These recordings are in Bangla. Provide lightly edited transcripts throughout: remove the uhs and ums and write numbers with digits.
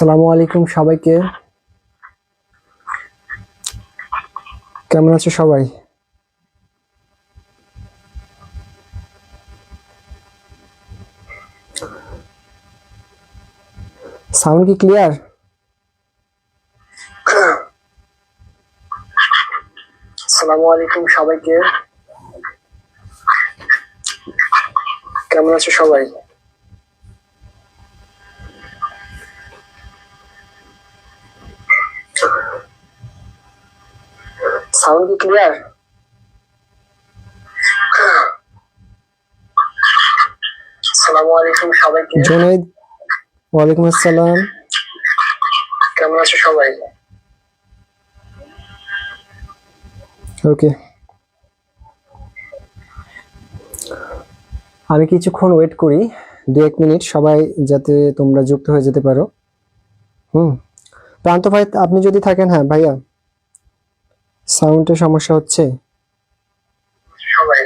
আসসালামু আলাইকুম সবাইকে। কেমন আছো সবাই? সাউন্ড কি ক্লিয়ার? আসসালামু আলাইকুম সবাইকে। কেমন আছো সবাই? সাউন্ড কি ক্লিয়ার? আসসালামু আলাইকুম সবাইকে। জুনাইদ, ওয়ালাইকুম আসসালাম। কেমন আছো সবাই? ওকে, আমি কিছুক্ষণ ওয়েট করি, 2-1 মিনিট, সবাই যাতে তোমরা যুক্ত হয়ে যেতে পারো। প্রান্ত ভাই, আপনি যদি থাকেন। হ্যাঁ ভাইয়া, সাউন্ডের সমস্যা হচ্ছে সবাই।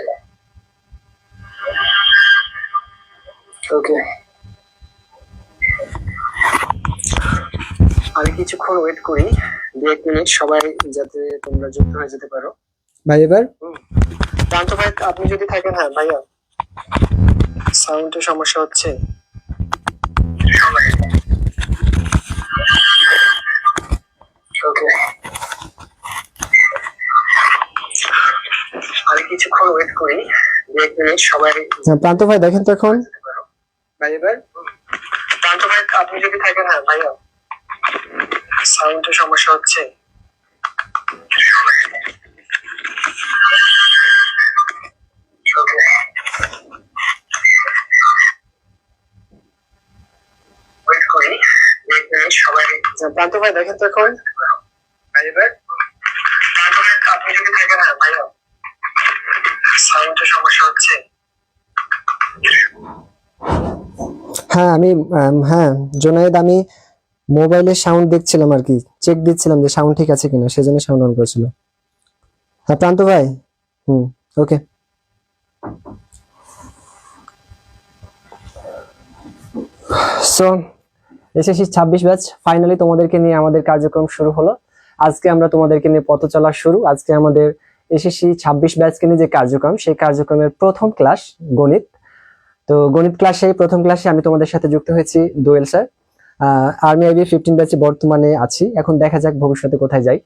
ওকে, আমি কিছুক্ষণ ওয়েট করি, 2-1 মিনিট, সবাই যাতে তোমরা যুক্ত হয়ে যেতে পারো। ভাই এবার প্রান্ত ভাই, আপনি যদি থাকেন। হ্যাঁ ভাইয়া, সাউন্ডের সমস্যা হচ্ছে সবাই। ওকে, আমি কিছুক্ষণ ওয়েট করি, 2-1 মিনিট, সবাই। প্রান্ত ভাই দেখেন তো এখন। ভাই এবার প্রান্ত ভাই, আপনি যদি থাকেন। হ্যাঁ ভাইয়া, সাউন্ডের সমস্যা হচ্ছে। ওয়েট করি, 2-1 মিনিট, সবাই। প্রান্ত ভাই দেখেন তো এখন। ভাই এবার প্রান্ত ভাই, আপনি যদি থাকেন। হ্যাঁ ভাইয়া, সাউন্ডের সমস্যা হচ্ছে। হ্যাঁ আমি হ্যাঁ জুনায়েদ, আমি মোবাইলের সাউন্ড দেখছিলাম আর কি, চেক দিচ্ছিলাম যে সাউন্ড ঠিক আছে কিনা, সেজন্য সাউন্ড অন করেছিল। হ্যাঁ প্রান্ত ভাই, ওকে। সো এসএসসি 26 ব্যাচ ফাইনালি তোমাদেরকে নিয়ে আমাদের কার্যক্রম শুরু হলো। আজকে আমরা তোমাদেরকে নিয়ে পথ চলা শুরু। আজকে আমাদের এসএসসি 26 ব্যাচকে নিয়ে যে কার্যক্রম, সেই কার্যক্রমের প্রথম ক্লাস গণিত। তো গণিত ক্লাসে, প্রথম ক্লাসে আমি তোমাদের সাথে যুক্ত হয়েছি দোয়েল স্যার। আর্মি আইবি 15 ব্যাচে বর্তমানে আছি, এখন দেখা যাক ভবিষ্যতে কোথায় যাই।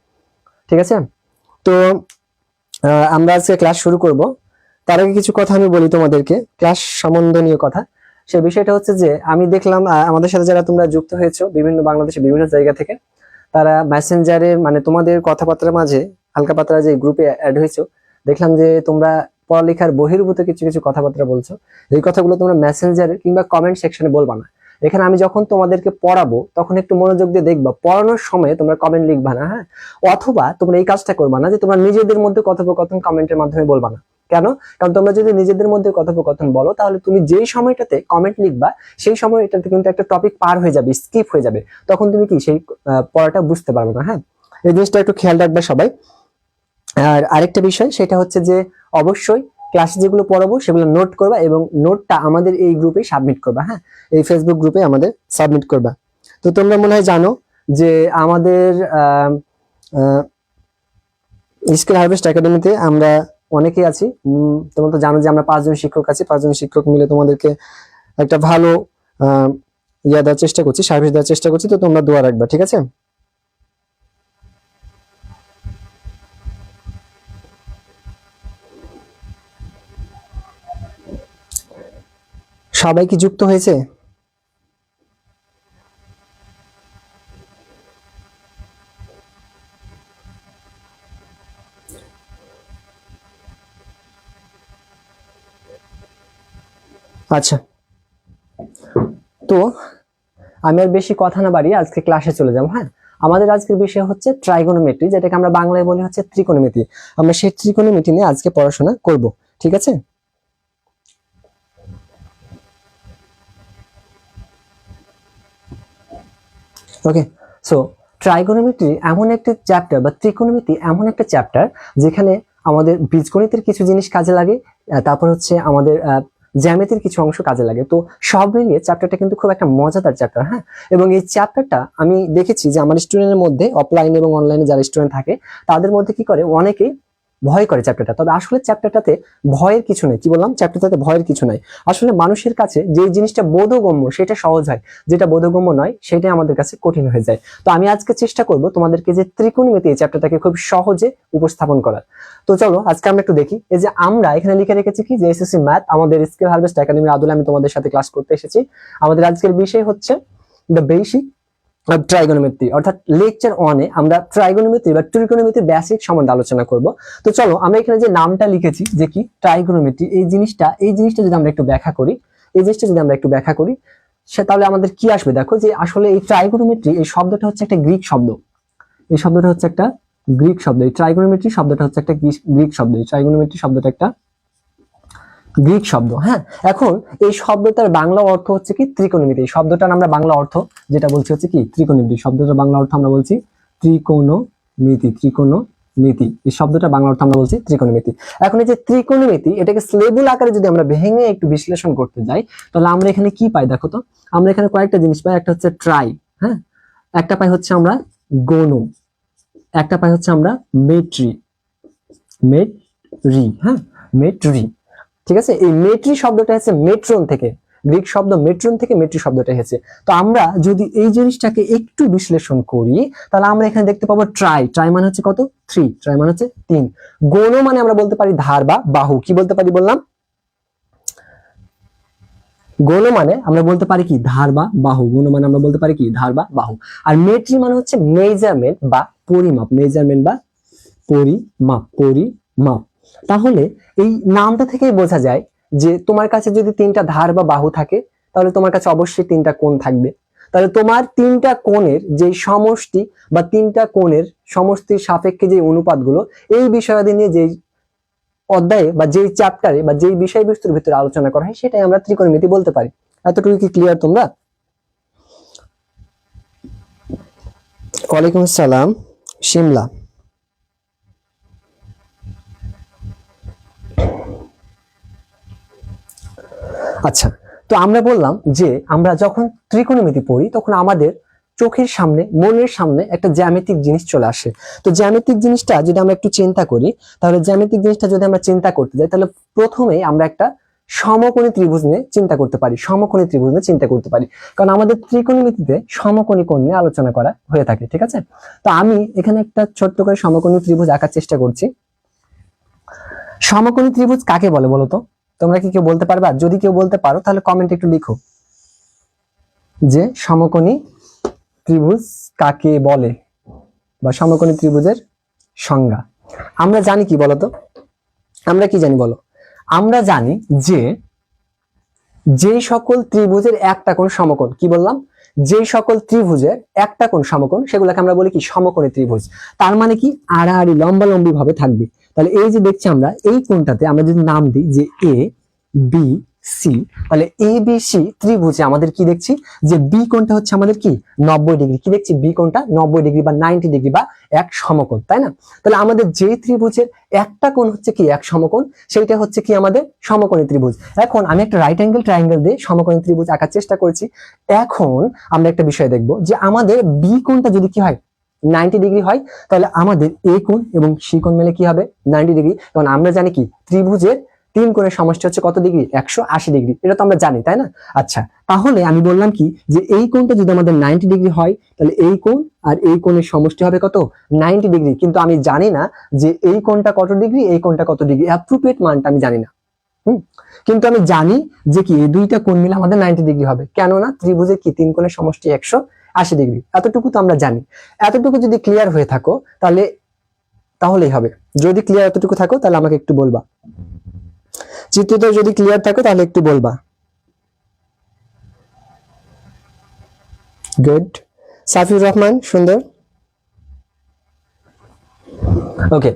ঠিক আছে, তো আমরা আজকে ক্লাস শুরু করব। তার আগে কিছু কথা আমি বলি তোমাদেরকে, ক্লাস সম্বন্ধনীয় কথা। সেই বিষয়টা হচ্ছে যে আমি দেখলাম আমাদের সাথে যারা তোমরা যুক্ত হয়েছো বিভিন্ন বাংলাদেশের বিভিন্ন জায়গা থেকে, তারা মেসেঞ্জারে মানে তোমাদের কথাবার্তার মাঝে হালকা পাতলা যে গ্রুপে অ্যাড হয়েছো, দেখলাম যে তোমরা পড়ালেখার বহির্ভূত কিছু কিছু কথাবার্তা বলছো। এই কথাগুলো তোমরা মেসেঞ্জারে কিংবা কমেন্ট সেকশনে বলবা না। এখানে আমি যখন তোমাদেরকে পড়াবো তখন একটু মনোযোগ দিয়ে দেখবা, পড়ানোর সময় তোমরা কমেন্ট লিখবা না, হ্যাঁ। অথবা তোমরা এই কাজটা করবা না যে তোমরা নিজেদের মধ্যে কথোপকথন কমেন্টের মাধ্যমে বলবা না। কেন? কারণ তোমরা যদি নিজেদের মধ্যে কথোপকথন বলো, তাহলে তুমি যেই সময়টাতে কমেন্ট লিখবা সেই সময়টাতে কিন্তু একটা টপিক পার হয়ে যাবে, স্কিপ হয়ে যাবে, তখন তুমি কি সেই পড়াটা বুঝতে পারবে না। হ্যাঁ, এই জিনিসটা একটু খেয়াল রাখবে সবাই। আর আরেকটা বিষয়, সেটা হচ্ছে যে অবশ্যই ক্লাসে যেগুলো পড়াবো সেগুলো নোট করবা এবং নোটটা আমাদের এই গ্রুপে সাবমিট করবা। হ্যাঁ, এই ফেসবুক গ্রুপে আমাদের সাবমিট করবা। তো তোমরা মনে হয় জানো যে আমাদের স্কিল হারভেস্ট একাডেমিতে আমরা অনেকেই আছি। তোমরা তো জানো যে আমরা 5 জন শিক্ষক আছি। 5 জন শিক্ষক মিলে তোমাদেরকে একটা ভালো দেওয়ার চেষ্টা করছি, সার্ভিস দেওয়ার চেষ্টা করছি। তো তোমরা দোয়া রাখবা, ঠিক আছে? সবাই কি যুক্ত হয়েছে? আচ্ছা, তো আমি আর বেশি কথা না বাড়িয়ে আজকে ক্লাসে চলে যাবো। হ্যাঁ, আমাদের আজকের বিষয় হচ্ছে ট্রাইগোনোমেট্রি, যেটাকে আমরা বাংলায় বলি হচ্ছে ত্রিকোণমিতি। আমরা সেই ত্রিকোণমিতি নিয়ে আজকে পড়াশোনা করব, ঠিক আছে? ওকে, সো ট্রাইগোনোমেট্রি এমন একটা চ্যাপ্টার, বা ত্রিকোণমিতি এমন একটা চ্যাপ্টার যেখানে আমাদের বীজগণিতের কিছু জিনিস কাজে লাগে। তারপর হচ্ছে আমাদের জ্যামিতির কিছু অংশ কাজে লাগে। তো সব মিলিয়ে চ্যাপ্টারটা কিন্তু খুব একটা মজাদার চ্যাপ্টার, হ্যাঁ। এবং এই চ্যাপ্টারটা আমি দেখেছি যে আমার স্টুডেন্টের মধ্যে, অফলাইন এবং অনলাইনে যারা স্টুডেন্ট থাকে তাদের মধ্যে কি করে, অনেকেই ভয় করে চ্যাপ্টারটা। তবে আসলে চ্যাপ্টারটাতে ভয়ের কিছু নেই। কি বললাম? চ্যাপ্টারটাতে ভয়ের কিছু নাই। আসলে মানুষের কাছে যে জিনিসটা বোধগম্য সেটা সহজ হয়, যেটা বোধগম্য নয় সেটাই আমাদের কাছে কঠিন হয়ে যায়। তো আমি আজকে চেষ্টা করব তোমাদেরকে যে ত্রিকোণমিতি এই চ্যাপ্টারটাকে খুব সহজে উপস্থাপন করার। তো চলো আজকে আমরা একটু দেখি। এই যে আমরা এখানে লিখে রেখেছি কি, যে এসএসসি ম্যাথ আমাদের স্কিল হারভেস্ট একাডেমির আদলে আমি তোমাদের সাথে ক্লাস করতে এসেছি। আমাদের আজকের বিষয় হচ্ছে দ্য বেসিক ট্রাইগোনোমেট্রি, অর্থাৎ লেকচার 1 এ আমরা ট্রাইগোনোমেট্রি বা ত্রিকোণমিতির বেসিক সম্বন্ধে আলোচনা করব। তো চলো আমরা এখানে যে নামটা লিখেছি যে কি ট্রাইগোনোমেট্রি, এই জিনিসটা যদি আমরা একটু ব্যাখ্যা করি, সে তাহলে আমাদের কি আসবে? দেখো যে আসলে এই ট্রাইগোনোমেট্রি এই শব্দটা হচ্ছে একটা গ্রিক শব্দ। এই শব্দটা হচ্ছে একটা গ্রিক শব্দ। এই ট্রাইগোনোমেট্রি শব্দটা হচ্ছে একটা গ্রিক শব্দ। এই ট্রাইগোনোমেট্রি শব্দটা একটা গ্রিক শব্দ, হ্যাঁ। এখন এই শব্দটার বাংলা অর্থ হচ্ছে কি ত্রিকোণমিতি। এই শব্দটার আমরা বাংলা অর্থ যেটা বলছি হচ্ছে কি ত্রিকোণমিতি। শব্দটার বাংলা অর্থ আমরা বলছি ত্রিকোণমিতি। এই শব্দটা বাংলা অর্থ আমরা বলছি ত্রিকোণমিতি। এখন এই যে ত্রিকোণমিতি, এটাকে স্লেবুল আকারে যদি আমরা ভেঙে একটু বিশ্লেষণ করতে যাই, তাহলে আমরা এখানে কি পাই দেখো তো। আমরা এখানে কয়েকটা জিনিস পাই। একটা হচ্ছে ট্রাই, হ্যাঁ। একটা পাই হচ্ছে আমরা গোনো, একটা পাই হচ্ছে আমরা মেট্রি, হ্যাঁ, মেট্রি। ঠিক আছে, এই মেট্রি শব্দটা হচ্ছে মেট্রন থেকে, গ্রিক শব্দ মেট্রন থেকে মেট্রি শব্দটা এসেছে। তো আমরা যদি এই জিনিসটাকে একটু বিশ্লেষণ করি, তাহলে আমরা এখানে দেখতে পাবো ট্রাই মানে হচ্ছে কত? 3। ট্রাই মানে হচ্ছে 3। গণ মানে আমরা বলতে পারি ধার বা বাহু। কি বলতে পারি বললাম? গণ মানে আমরা বলতে পারি কি ধার বা বাহু। গণ মানে আমরা বলতে পারি কি ধার বা বাহু। আর মেট্রি মানে হচ্ছে মেজারমেন্ট বা পরিমাপ। মেজারমেন্ট বা পরিমাপ। তাহলে এই নামটা থেকেই বোঝা যায় যে তোমার কাছে যদি 3টা ধার বা বাহু থাকে, তাহলে তোমার কাছে অবশ্যই 3টা কোণ থাকবে। তাহলে তোমার 3টা কোণের যে সমষ্টি বা 3টা কোণের সমষ্টির সাপেক্ষে যে অনুপাতগুলো, এই বিষয়াদি নিয়ে যে অধ্যায়ে বা যেই চ্যাপ্টারে বা যেই বিষয়বস্তুর ভিতরে আলোচনা করা হয়, সেটাই আমরা ত্রিকোণমিতি বলতে পারি। এতটুকু কি ক্লিয়ার তোমরা? ওয়ালাইকুম আসসালাম শিমলা। আচ্ছা, তো আমরা বললাম যে আমরা যখন ত্রিকোণমিতি পড়ি তখন আমাদের চোখের সামনে, মনের সামনে একটা জ্যামিতিক জিনিস চলে আসে। তো জ্যামিতিক জিনিসটা যদি আমরা একটু চিন্তা করি, তাহলে জ্যামিতিক জিনিসটা যদি আমরা চিন্তা করতে যাই, তাহলে প্রথমেই আমরা একটা সমকোণী ত্রিভুজ নিয়ে চিন্তা করতে পারি। কারণ আমাদের ত্রিকোণমিতিতে সমকোণী কোণ নিয়ে আলোচনা করা হয়ে থাকে। ঠিক আছে, তো আমি এখানে একটা ছোট্ট করে সমকোণী ত্রিভুজ আঁকার চেষ্টা করছি। সমকোণী ত্রিভুজ কাকে বলে বলো তো? তোমরা কি কেউ বলতে পারবা? যদি কেউ বলতে পারো তাহলে কমেন্টে একটু লিখো যে সমকোণী ত্রিভুজ কাকে বলে, বা সমকোণী ত্রিভুজের সংজ্ঞা। আমরা জানি কি বলতো? আমরা কি জানি বলো? আমরা জানি যে যে সকল ত্রিভুজের একটা কোণ সমকোণ, কি বললাম? যে সকল ত্রিভুজের একটা কোণ সমকোণ, সেগুলোকে আমরা বলি কি সমকোণী ত্রিভুজ। তার মানে কি আড়াআড়ি লম্বালম্বি ভাবে থাকবে। তাহলে এই যে দেখছি আমরা এই কোণটাতে আমরা যদি নাম দিই যে এ বি সি, তাহলে এ বি সি ত্রিভুজে আমাদের কি দেখছি যে বি কোণটা হচ্ছে আমাদের কি 90 ডিগ্রি। কি দেখছি? বি কোণটা 90 ডিগ্রি বা 90 ডিগ্রি বা এক সমকোণ, তাই না? তাহলে আমাদের যে ত্রিভুজের একটা কোণ হচ্ছে কি এক সমকোণ, সেইটা হচ্ছে কি আমাদের সমকোণী ত্রিভুজ। এখন আমি একটা রাইট অ্যাঙ্গেল ট্রায়াঙ্গেল দিয়ে সমকোণী ত্রিভুজ আঁকার চেষ্টা করেছি। এখন আমরা একটা বিষয় দেখব যে আমাদের বি কোণটা যদি কি হয় 90 ডিগ্রি হয়, তাহলে আমাদের এ কোণ এবং সি কোণ মিলে কি হবে 90 ডিগ্রি। কারণ আমরা জানি কি ত্রিভুজের 3 কোণের সমষ্টি হচ্ছে কত ডিগ্রি? 180 ডিগ্রি। এটা তো আমরা জানি, তাই না? আচ্ছা, তাহলে আমি বললাম কি যে এই কোণটা যদি আমাদের 90 ডিগ্রি হয়, তাহলে এই কোণ আর এই কোণের সমষ্টি হবে কত? 90 ডিগ্রি। কিন্তু আমি জানি না যে এই কোণটা কত ডিগ্রি, এই কোণটা কত ডিগ্রি। অ্যাপ্রোপ্রিয়েট মানটা আমি জানি না। কিন্তু আমি জানি যে কি এই দুইটা কোণ মিলে আমাদের 90 ডিগ্রি হবে। কেননা ত্রিভুজের কি 3 কোণের সমষ্টি 180 ডিগ্রি। এতটুকু তো আমরা জানি। এতটুকু যদি ক্লিয়ার হয়ে থাকো তাহলেই হবে। যদি ক্লিয়ার এতটুকু থাকো তাহলে আমাকে একটু বলবা। চিত্রটা যদি ক্লিয়ার থাকো তাহলে একটু বলবা। গুড। সাফিউর রহমান, সুন্দর। ওকে,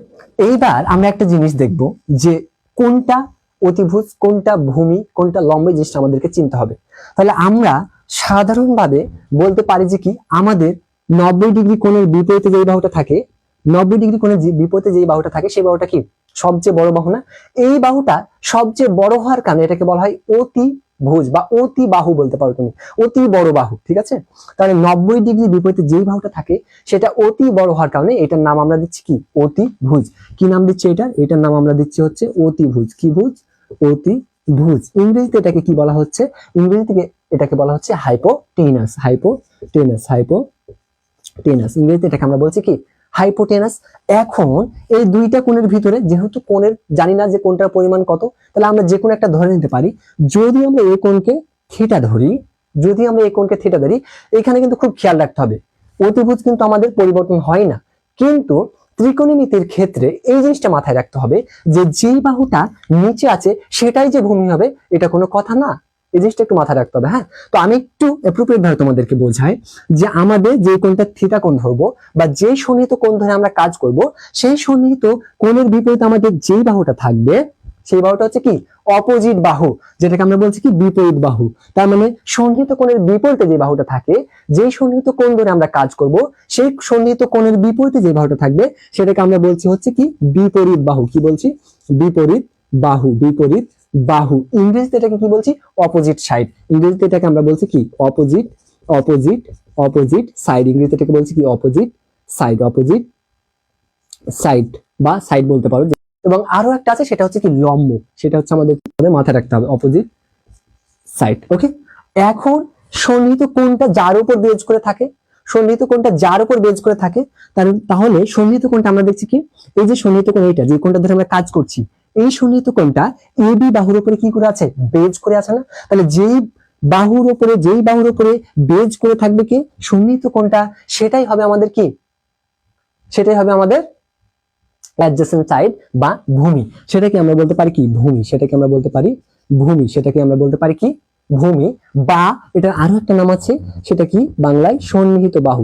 এইবার আমরা একটা জিনিস দেখব যে কোনটা অতিভুজ, কোনটা ভূমি, কোনটা লম্ব, জিনিসটা আমাদেরকে চিনতে হবে। তাহলে আমরা সাধারণভাবে বলতে পারি যে কি আমাদের 90 ডিগ্রি কোণের বিপরীতে যেই বাহুটা থাকে, 90 ডিগ্রি কোণের বিপরীতে যেই বাহুটা থাকে সেই বাহুটা কি সবচেয়ে বড় বাহু না, এই বাহুটা সবচেয়ে বড় হওয়ার কারণে এটাকে বলা হয় অতিভুজ বা অতি বাহু বলতে পারো তুমি, অতি বড় বাহু। ঠিক আছে, তাহলে 90 ডিগ্রি বিপরীতে যেই বাহুটা থাকে সেটা অতি বড় হওয়ার কারণে এটার নাম আমরা দিচ্ছি কি, অতিভুজ। কি নাম দিচ্ছি এটার নাম আমরা দিচ্ছি হচ্ছে অতিভুজ। কি ভুজ? অতিভুজ। ইংরেজিতে এটাকে কি বলা হচ্ছে? ইংরেজিতে এটাকে বলা হচ্ছে হাইপোটেনাস। হাইপোটেনাস ইংরেজিতে এটাকে আমরা বলছি কি, হাইপোটেনাস। এখন এই দুইটা কোণের ভিতরে যেহেতু কোণের জানি না যে কোণটার পরিমাণ কত, তাহলে আমরা যে কোনো একটা ধরে নিতে পারি। যদি আমরা এই কোণকে থিটা ধরি, এখানে কিন্তু খুব খেয়াল রাখতে হবে, অতিভুজ কিন্তু আমাদের পরিবর্তন হয় না, কিন্তু ত্রিকোণমিতির ক্ষেত্রে এই জিনিসটা মাথায় রাখতে হবে যে যেই বাহুটা নিচে আছে সেটাই যে ভূমি হবে এটা কোনো কথা না। এই জিনিসটা একটু মাথায় রাখতে হবে। হ্যাঁ, তো আমি একটু অ্যাপ্রোপ্রিয়েট ভাবে তোমাদেরকে বোঝাই যে আমাদের যে কোণটা থিটা কোণ ধরবো বা যে সন্নিহিত কোণ ধরে আমরা কাজ করব, সেই সন্নিহিত কোণের বিপরীতে আমাদের যেই বাহুটা থাকবে সেই বাহুটা হচ্ছে কি, অপোজিট বাহু, যেটাকে আমরা বলছি কি বিপরীত বাহু। তার মানে সন্নিহিত কোণের বিপরীতে যে বাহুটা থাকে, যেই সন্নিহিত কোণ ধরে আমরা কাজ করব, সেই সন্নিহিত কোণের বিপরীতে যে বাহুটা থাকবে সেটাকে আমরা বলছি হচ্ছে কি, বিপরীত বাহু। কি বলছি? বিপরীত বাহু। বিপরীত বাহু। ইংরেজিতে এটাকে কি বলছি? Opposite side. ইংরেজিতে এটাকে আমরা বলছি কি, অপোজিট সাইড। ইংরেজিতে এটাকে বলছি কি, অপোজিট সাইড বা সাইড বলতে পারো। এবং আরো একটা আছে, সেটা হচ্ছে কি লম্ব। সেটা হচ্ছে আমাদের মাথায় রাখতে হবে, অপোজিট সাইড। ওকে, এখন সন্নিহিত কোণটা যার উপর বেজ করে থাকে, তাহলে সন্নিহিত কোণটা আমরা দেখছি কি, এই যে সন্নিহিত কোণ, এইটা যে কোণটা ধরে আমরা কাজ করছি, এই সন্নিহিত কোণটা এবি বাহুর উপরে কি করে আছে, বেজ করে আছে না? তাহলে যেই বাহুর উপরে বেজ করে থাকবে কি সন্নিহিত কোণটা, সেটাই হবে আমাদের কি, সেটাই হবে আমাদের অ্যাডজেসেন্ট সাইড বা ভূমি। সেটাকে আমরা বলতে পারি কি, ভূমি। সেটাকে আমরা বলতে পারি কি, ভূমি। বা এটার আরো একটা নাম আছে, সেটা কি, বাংলায় সন্নিহিত বাহু।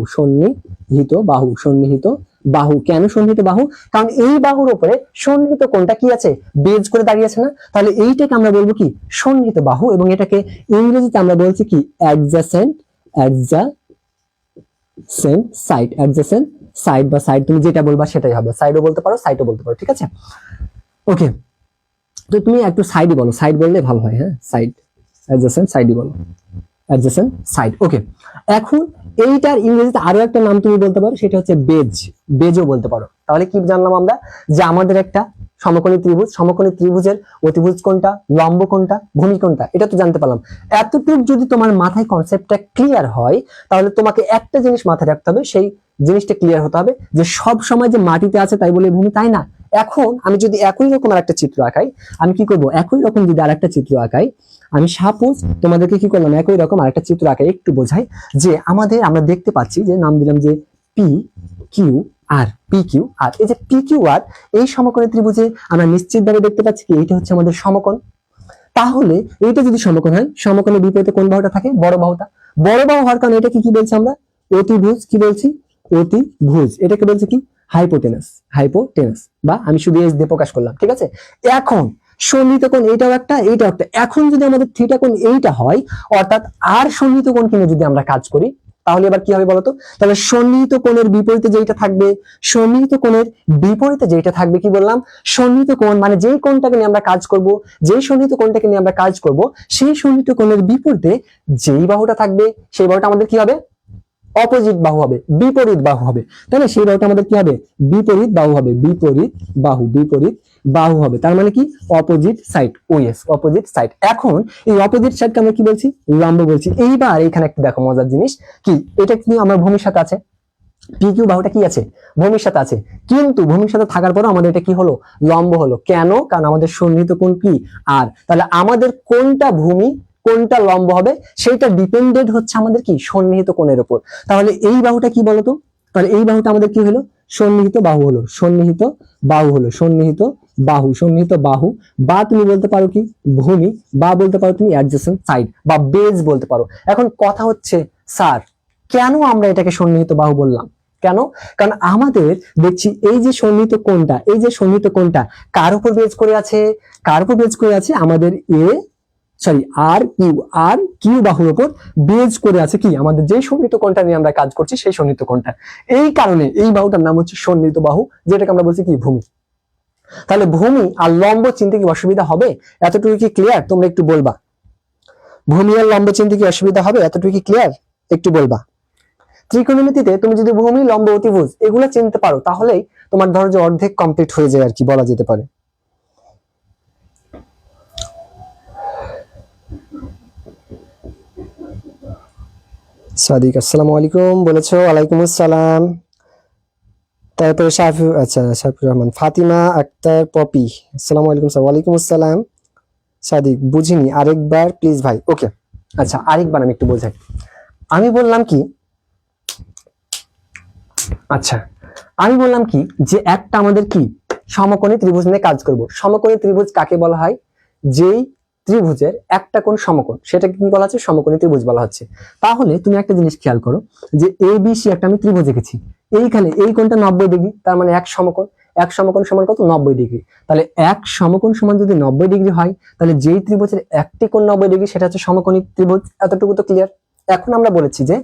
কেন সন্নিহিত বাহু? কারণ এই বাহুর উপরে সন্নিহিত কোণটা কি আছে, বেজ করে দাঁড়িয়ে আছে না? তাহলে এইটাকে আমরা বলবো কি, সন্নিহিত বাহু। এবং এটাকে ইংরেজিতে আমরা বলছি কি, অ্যাডজেসেন্ট সাইড বা সাইড। তুমি যেটা বলবা সেটাই হবে, সাইডও বলতে পারো, সাইডও বলতে পারো। ঠিক আছে, ওকে। তো তুমি একটু সাইডই বলো, সাইড বললে ভালো হয়। হ্যাঁ, সাইড, অ্যাডজেসেন্ট সাইডই বলো, অ্যাডজেসেন্ট সাইড। ওকে, এখন এইটার ইংরেজিতে আরো একটা নাম তুমি বলতে পারো, সেটা হচ্ছে বেজও বলতে পারো। তাহলে কি জানলাম আমরা, যে আমাদের একটা সমকোণী ত্রিভুজের অতিভুজ কোনটা, লম্ব কোনটা, ভূমি কোনটা, এটা তো জানতে পারলাম। এতটুকু যদি তোমার মাথায় কনসেপ্টটা ক্লিয়ার হয়, তাহলে তোমাকে একটা জিনিস মাথায় রাখতে হবে, সেই জিনিসটা ক্লিয়ার হতে হবে যে সব সময় যে মাটিতে আছে তাই বলে ভূমি, তাই না। এখন আমি যদি একই রকম আরেকটা চিত্র আঁকাই, আমি কি করব, একই রকম যদি আরেকটা চিত্র আঁকাই, আমি সাপোজ তোমাদেরকে কি করলাম, একই রকম আরেকটা চিত্র আঁকাই, একটু বোঝাই যে আমরা দেখতে পাচ্ছি যে নাম দিলাম যে পি কিউ আর, এই যে পি কিউ আর, এই সমকোণী ত্রিভুজে আমরা নিশ্চিতভাবে দেখতে পাচ্ছি কি, এইটা হচ্ছে আমাদের সমকোণ। তাহলে এইটা যদি সমকোণ হয়, সমকোণের বিপরীতে কোন বাহুটা থাকে, বড় বাহুটা। বড় বাহু হওয়ার কারণে এটাকে কি বলছি আমরা, অতিভুজ। কি বলছি, অতিভুজ। এটাকে বলছি কি, হাইপোটেনাস বা আমি শুধু এস দিয়ে প্রকাশ করলাম। ঠিক আছে, এখন সন্নিহিত কোণ এইটাও একটা। এখন যদি আমাদের থিটা কোণ এইটা হয়, অর্থাৎ আর সন্নিহিত কোণ কিনে যদি আমরা কাজ করি, তাহলে এবার কি হবে বলতো, তাহলে সন্নিহিত কোণের বিপরীতে যেটা থাকবে, কি বললাম, সন্নিহিত কোণ মানে যেই কোণটাকে নিয়ে আমরা কাজ করব, সেই সন্নিহিত কোণের বিপরীতে যেই বাহুটা থাকবে, সেই বাহুটা আমাদের কি হবে, অপোজিট বাহু হবে, বিপরীত বাহু হবে। তাই না? সেই বাহুটা আমাদের কি হবে, বিপরীত বাহু হবে, বিপরীত বাহু হবে। তার মানে কি, অপোজিট সাইড। Opposite side. এখন এই অপোজিট সাইডকে আমরা কি বলছি, লম্ব বলছি। এইবার এখানে একটা দেখো মজার জিনিস কি, এটা কিন্তু আমার ভূমির সাথে আছে, পি কিউ বাহুটা কি আছে, ভূমির সাথে আছে। কিন্তু ভূমির সাথে থাকার পর আমাদের এটা কি হলো, লম্ব হলো। কেন? কারণ আমাদের সন্নিহিত কোণ কি, আর। তাহলে আমাদের কোনটা ভূমি, কোনটা লম্ব হবে, সেটা ডিপেন্ডেন্ট হচ্ছে আমাদের কি, সন্নিহিত কোণের উপর। তাহলে এই বাহুটা কি বলতো, তাহলে এই বাহুটা আমাদের কি হলো, সন্নিহিত বাহু হলো, সন্নিহিত বাহু। বা তুমি বলতে পারো কি, ভূমি, বা বলতে পারো তুমি অ্যাডজেসেন্ট সাইড বা বেজ বলতে পারো। এখন কথা হচ্ছে, স্যার কেন আমরা এটাকে সন্নিহিত বাহু বললাম, কেন? কারণ আমাদের দেখছি এই যে সন্নিহিত কোণটা কার উপর বেজ করে আছে, আমাদের আর কিউ বাহুর উপর বেজ করে আছে কি, আমাদের যে সন্নিহিত কোণটা নিয়ে আমরা কাজ করছি, সেই সন্নিহিত কোণটা। এই কারণে এই বাহুটার নাম হচ্ছে সন্নিহিত বাহু, যেটাকে আমরা বলছি কি, ভূমি। তাহলে ভূমি আর লম্ব চিনতে কি অসুবিধা হবে? এতটুকু কি ক্লিয়ার? তোমরা একটু বলবা। ভূমি আর লম্ব চিনতে কি অসুবিধা হবে? এতটুকু কি ক্লিয়ার? একটু বলবা। ত্রিকোণমিতিতে তুমি যদি ভূমি, লম্ব, অতিভুজ এগুলো চিনতে পারো তাহলেই তোমার ধরো যে অর্ধেক কমপ্লিট হয়ে যায় আর কি বলা যেতে পারে। সাদিক আসসালামু আলাইকুম বলেছো। ওয়ালাইকুম আসসালাম। তারপরে শাফিউর রহমান, ফাতিমা আক্তার পপি আসসালামু আলাইকুম স্যার। ওয়ালাইকুম আসসালাম। সাদিক বুঝিনি, আরেকবার প্লিজ ভাই। ওকে আচ্ছা, আরেকবার আমি একটু বোঝাই। আমি বললাম কি, আচ্ছা আমি বললাম কি যে একটা আমাদের কি সমকোণী ত্রিভুজ নিয়ে কাজ করব। সমকোণী ত্রিভুজ কাকে বলা হয়? যেই ত্রিভুজের একটা কোণ সমকোণ সেটাকে কি বলা হচ্ছে? সমকোণী ত্রিভুজ বলা হচ্ছে। তাহলে তুমি একটা জিনিস খেয়াল করো যে এ বি সি একটা আমি ত্রিভুজ এঁকেছি, এইখানে এই কোণটা 90 ডিগ্রি, তার মানে এক সমকোণ। এক সমকোণ সমান কত? 90 ডিগ্রি। তাহলে এক সমকোণ সমান যদি 90 ডিগ্রি হয়, তাহলে যেই ত্রিভুজের একটি কোণ 90 ডিগ্রি সেটা হচ্ছে সমকোণী ত্রিভুজ। এতটুকু তো ক্লিয়ার। এখন আমরা বলেছি যে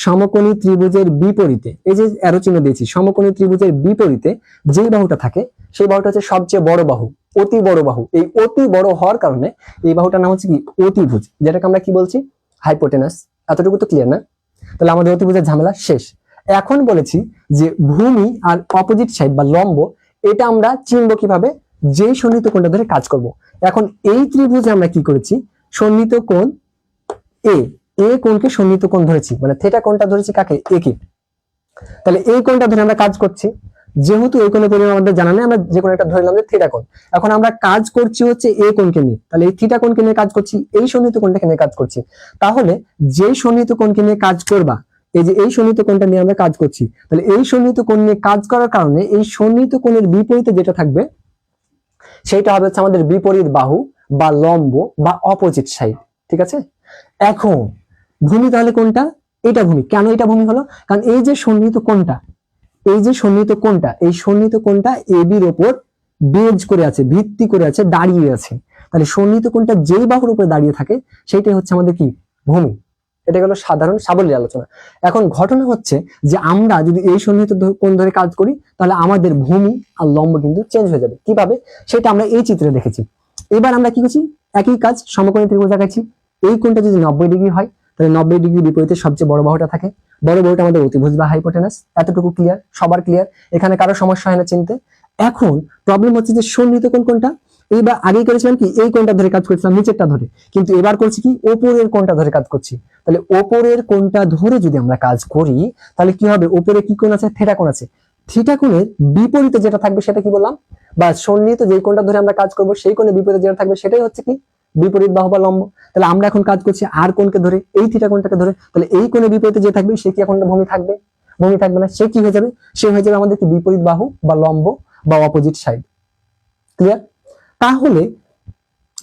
সমকোণী ত্রিভুজের বিপরীতে, এই যে অ্যারো চিহ্ন দিয়েছি, সমকোণী ত্রিভুজের বিপরীতে যেই বাহুটা থাকে সেই বাহুটা হচ্ছে সবচেয়ে বড় বাহু, অতি বড় বাহু। এই অতি বড় হওয়ার কারণে এই বাহুটার নাম হচ্ছে কি? অতিভুজ, যেটাকে আমরা কি বলছি? হাইপোটেনাস। এতটুকু তো ক্লিয়ার না? তাহলে আমাদের অতিভুজের ঝামেলা শেষ। এখন বলেছি যে ভূমি আর অপোজিট সাইড বা লম্ব, এটা আমরা চিনব কিভাবে? যেই সন্নিহিত কোণটা ধরে কাজ করব। এখন এই ত্রিভুজে আমরা কি করেছি? সন্নিহিত কোণ এ, এ কোণকে সন্নিহিত কোণ ধরেছি, মানে থিটা কোণটা ধরেছি কাকে? এ কে। তাহলে এই কোণটা ধরে আমরা কাজ করছি। যেহেতু এই কোণের পরিমাণ আমাদের জানা নেই, আমরা যে কোনো একটা ধরলাম যে থিটা কোণ। এখন আমরা কাজ করছি হচ্ছে এ কোণকে নিয়ে, তাহলে এই থিটা কোণকে নিয়ে কাজ করছি, এই সন্নিহিত কোণটাকে নিয়ে কাজ করছি। তাহলে যেই সন্নিহিত কোণকে নিয়ে কাজ করবা, এই যে এই সন্নিহিত কোণটা নিয়ে আমরা কাজ করছি, তাহলে এই সন্নিহিত কোণ নিয়ে কাজ করার কারণে এই সন্নিহিত কোণের বিপরীতে যেটা থাকবে সেটা হবে হচ্ছে আমাদের বিপরীত বাহু বা লম্ব বা অপোজিট সাইড। ঠিক আছে? এখন ভূমি তাহলে কোনটা? এটা ভূমি। কেন এটা ভূমি হলো? কারণ এই যে সন্নিহিত কোণটা, এই যে সন্নিহিত কোণটা, এই সন্নিহিত কোণটা এবির উপর বেজ করে আছে, ভিত্তি করে আছে, দাঁড়িয়ে আছে। তাহলে সন্নিহিত কোণটা যেই বাহুর উপরে দাঁড়িয়ে থাকে সেটাই হচ্ছে আমাদের কি? ভূমি। এটা গেল সাধারণ সাবলীল আলোচনা। এখন ঘটনা হচ্ছে যে আমরা যদি এই সন্নিহিত কোণ ধরে কাজ করি তাহলে আমাদের ভূমি আর লম্ব কিন্তু চেঞ্জ হয়ে যাবে। কিভাবে? সেটা আমরা এই চিত্রে দেখেছি। এবার আমরা কি করছি? একই কাজ, সমকোণী ত্রিভুজ দেখাচ্ছি। এই কোণটা যদি 90 ডিগ্রি হয়, তাহলে 90 ডিগ্রি বিপরীতে সবচেয়ে বড় বাহুটা থাকে। বড় বাহুটা আমাদের অতিভুজ বা হাইপোটেনাস। এতটুকু ক্লিয়ার? সবার ক্লিয়ার? এখানে কারো সমস্যা হয় না চিনতে? এখন প্রবলেম হচ্ছে যে সন্নিহিত কোণ কোনটা? এইবার আগেই করেছিলাম কি? এই কোণটা ধরে কাজ করেছিলাম, নিচেরটা ধরে। কিন্তু এবার করছি কি? ওপরের কোণটা ধরে কাজ করছি। তাহলে ওপরের কোণটা ধরে যদি আমরা কাজ করি তাহলে কি হবে? ওপরে কি কোণ আছে? থিটা কোণ আছে। থিটা কোণের বিপরীতে যেটা থাকবে সেটা কি বললাম? বা সন্নিহিত যে কোণটা ধরে আমরা কাজ করব সেই কোণের বিপরীতে যেটা থাকবে সেটাই হচ্ছে কি? বিপরীত বাহু বা লম্ব। তাহলে আমরা এখন কাজ করছি আর কোণকে ধরে, এই থিটা কোণটাকে ধরে। তাহলে এই কোণের বিপরীতে যে থাকবে সে কি এখন ভূমি থাকবে? ভূমি থাকবে না। সে কি হয়ে যাবে? সে হয়ে যাবে আমাদের কি? বিপরীত বাহু বা লম্ব বা অপোজিট সাইড। ক্লিয়ার? তাহলে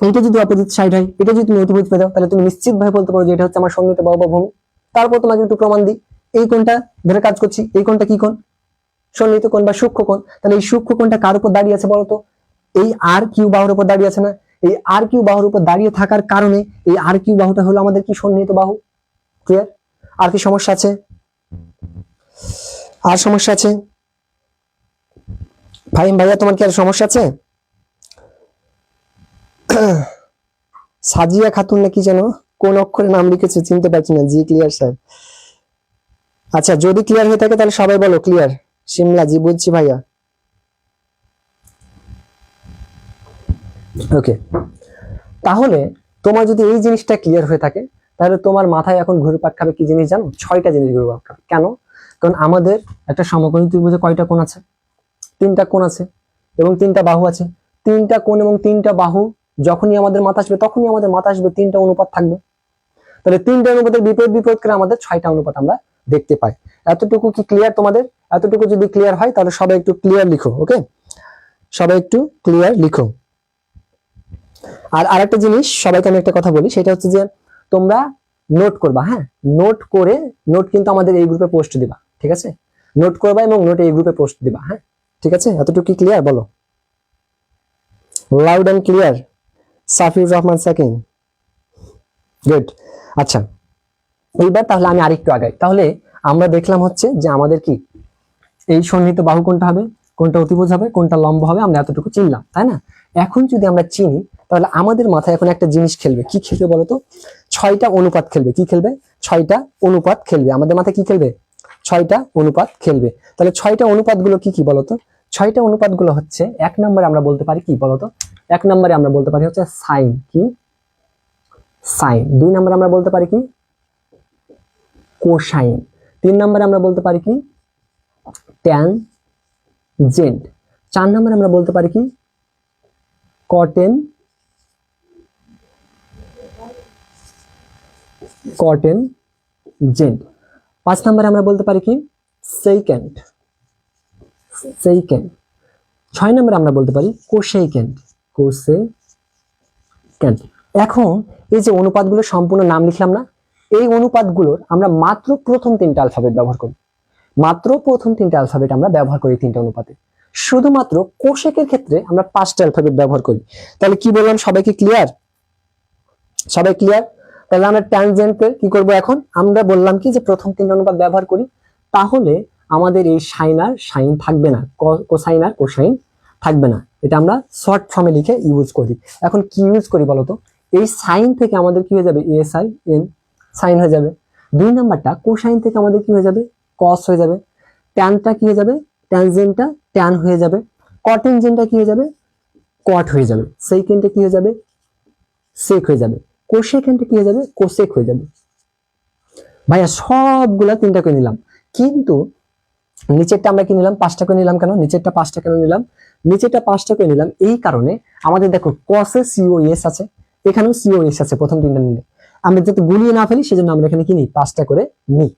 এটা যদি অপোজিট সাইড হয়, এটা যদি তুমি অতিভুজ পেয়ে দাও, তাহলে তুমি নিশ্চিত ভাবে বলতে পারো যে এটা হচ্ছে আমার সন্নিহিত বাহু বা ভূমি। তারপর তোমাকে একটু প্রমাণ দিই। এই কোণটা ধরে কাজ করছি, এই কোণটা কি কোণ? সন্নিহিত কোণ বা সূক্ষ্ম কোণ। তাহলে এই সূক্ষ্ম কোণটা কার উপর দাঁড়িয়ে আছে বলতো? এই আর কিউ বাহুর উপর দাঁড়িয়ে আছে না? এই আর কিউ বাহুর উপর দাঁড়িয়ে থাকার কারণে এই আর কিউ বাহুটা হলো আমাদের কি? সন্নিহিত বাহু। ক্লিয়ার? আর কি সমস্যা আছে? আর সমস্যা আছে? ফাহিম ভাইয়া তোমার কি আর সমস্যা আছে? সাজিয়া খাতুন নাকি যেন কোন অক্ষরে নাম লিখেছে চিনতে পারছি না। জি ক্লিয়ার স্যার। আচ্ছা যদি ক্লিয়ার হয়ে থাকে তাহলে সবাই বলো ক্লিয়ার। শিমলা, জি বুঝছি ভাইয়া। ওকে, তাহলে তোমার যদি এই জিনিসটা ক্লিয়ার হয়ে থাকে তাহলে তোমার মাথায় এখন ঘুরপাক খাবে কি জিনিস জানো? 6টা জিনিস ঘুরপাক খাবে। কেন? কারণ আমাদের একটা সমকোণী ত্রিভুজে কয়টা কোণ আছে? 3টা কোণ আছে এবং 3টা বাহু আছে। 3টা কোণ এবং 3টা বাহু যখনই আমাদের মাথা আসবে তখনই আমাদের মাথা আসবে 3টা অনুপাত থাকবে। তাহলে 3টা অনুপাতের বিপরীত বিপরীত করে আমাদের 6টা অনুপাত আমরা দেখতে পাই। এতটুকু কি ক্লিয়ার তোমাদের? এতটুকু যদি ক্লিয়ার হয় তাহলে সবাই একটু ক্লিয়ার লিখো। ওকে, সবাই একটু ক্লিয়ার লিখো। আর আরেকটা জিনিস সবাইকে আমি একটা কথা বলি, সেটা হচ্ছে যে তোমরা নোট করবা। হ্যাঁ, নোট করে নোট কিন্তু আমাদের এই গ্রুপে পোস্ট দিবা। ঠিক আছে? নোট করবা এবং নোট এই গ্রুপে পোস্ট দিবা। হ্যাঁ, ঠিক আছে? এতটুকু কি ক্লিয়ার? বলো loud and clear. Safiur Rahman second. Good. আচ্ছা, এইবার তাহলে আমি আরেকটু আগাই। তাহলে আমরা দেখলাম হচ্ছে যে আমাদের কি এই সন্নিহিত বাহু কোনটা হবে? কোনটা অতিভুজ হবে, কোনটা লম্ব হবে, আমরা এতটুকু চিনলাম, তাই না? এখন যদি আমরা চিনি, তাহলে আমাদের মাথায় এখন একটা জিনিস খেলবে। কি খেলবে বলতো? 6টা অনুপাত খেলবে। কি খেলবে? 6টা অনুপাত খেলবে। আমাদের মাথায় কি খেলবে? 6টা অনুপাত খেলবে। তাহলে 6টা অনুপাত গুলো কি কি বলতো? 6টা অনুপাত গুলো হচ্ছে, 1 নম্বরে আমরা বলতে পারি কি বলতো? 1 নম্বরে আমরা বলতে পারি হচ্ছে সাইন। কি? সাইন। 2 নম্বরে আমরা বলতে পারি কি? কোসাইন। 3 নম্বরে আমরা বলতে পারি কি? ট্যানজেন্ট। 4 নম্বরে আমরা বলতে পারি কি? কটেনজেন্ট। 5 নম্বরে আমরা বলতে পারি কি? সেইকেন্ড। 6 নম্বরে আমরা বলতে পারি কোসেকেন্ড। এখন এই যে অনুপাতগুলো সম্পূর্ণ নাম লিখলাম না, এই অনুপাতগুলোর আমরা মাত্র প্রথম 3টা অ্যালফাবেট ব্যবহার করি। মাত্র প্রথম 3টা অ্যালফাবেট আমরা ব্যবহার করি 3টা অনুপাতে। শুধুমাত্র কোশেকের ক্ষেত্রে আমরা 5টা অ্যালফাবেট ব্যবহার করি। তাহলে কি বললাম? সবাইকে ক্লিয়ার? সবাই ক্লিয়ার? তাহলে আমরা ট্যানজেন্টে কি করব? এখন আমরা বললাম কি যে প্রথম 3টা অনুপাত ব্যবহার করি, তাহলে আমাদের এই সাইন আর সাইন থাকবে না, কোসাইন আর কোসাইন থাকবে না। এটা আমরা শর্ট ফর্মে লিখে ইউজ করি। এখন কি ইউজ করি বলতো? এই সাইন থেকে আমাদের কি হয়ে যাবে? এসআইএন, সাইন হয়ে যাবে। 2 নাম্বারটা কোসাইন থেকে আমাদের কি হয়ে যাবে? কস হয়ে যাবে। ট্যানটা কি হয়ে যাবে? ট্যানজেন্টটা ট্যান হয়ে যাবে। কটেনজেন্টটা কি হয়ে যাবে? কট হয়ে যাবে। সেইকেন্ডটা কি হয়ে যাবে? সেক হয়ে যাবে। কোসেকেন্ডটা কি হয়ে যাবে? কোসেক হয়ে যাবে। ভাইয়া সবগুলা 3টা করে নিলাম, কিন্তু নিচেরটা আমরা কি নিলাম? 5টা করে নিলাম। কেন নিচেরটা 5টা কেন নিলাম? নিচেরটা 5টা করে নিলাম এই কারণে, আমাদের দেখো কসে সিওএস আছে, এখানেও সিওএস আছে প্রথম 3টা নিলে। আমরা যাতে গুলিয়ে না ফেলি সেজন্য আমরা এখানে কি নিই? 5টা করে নিই।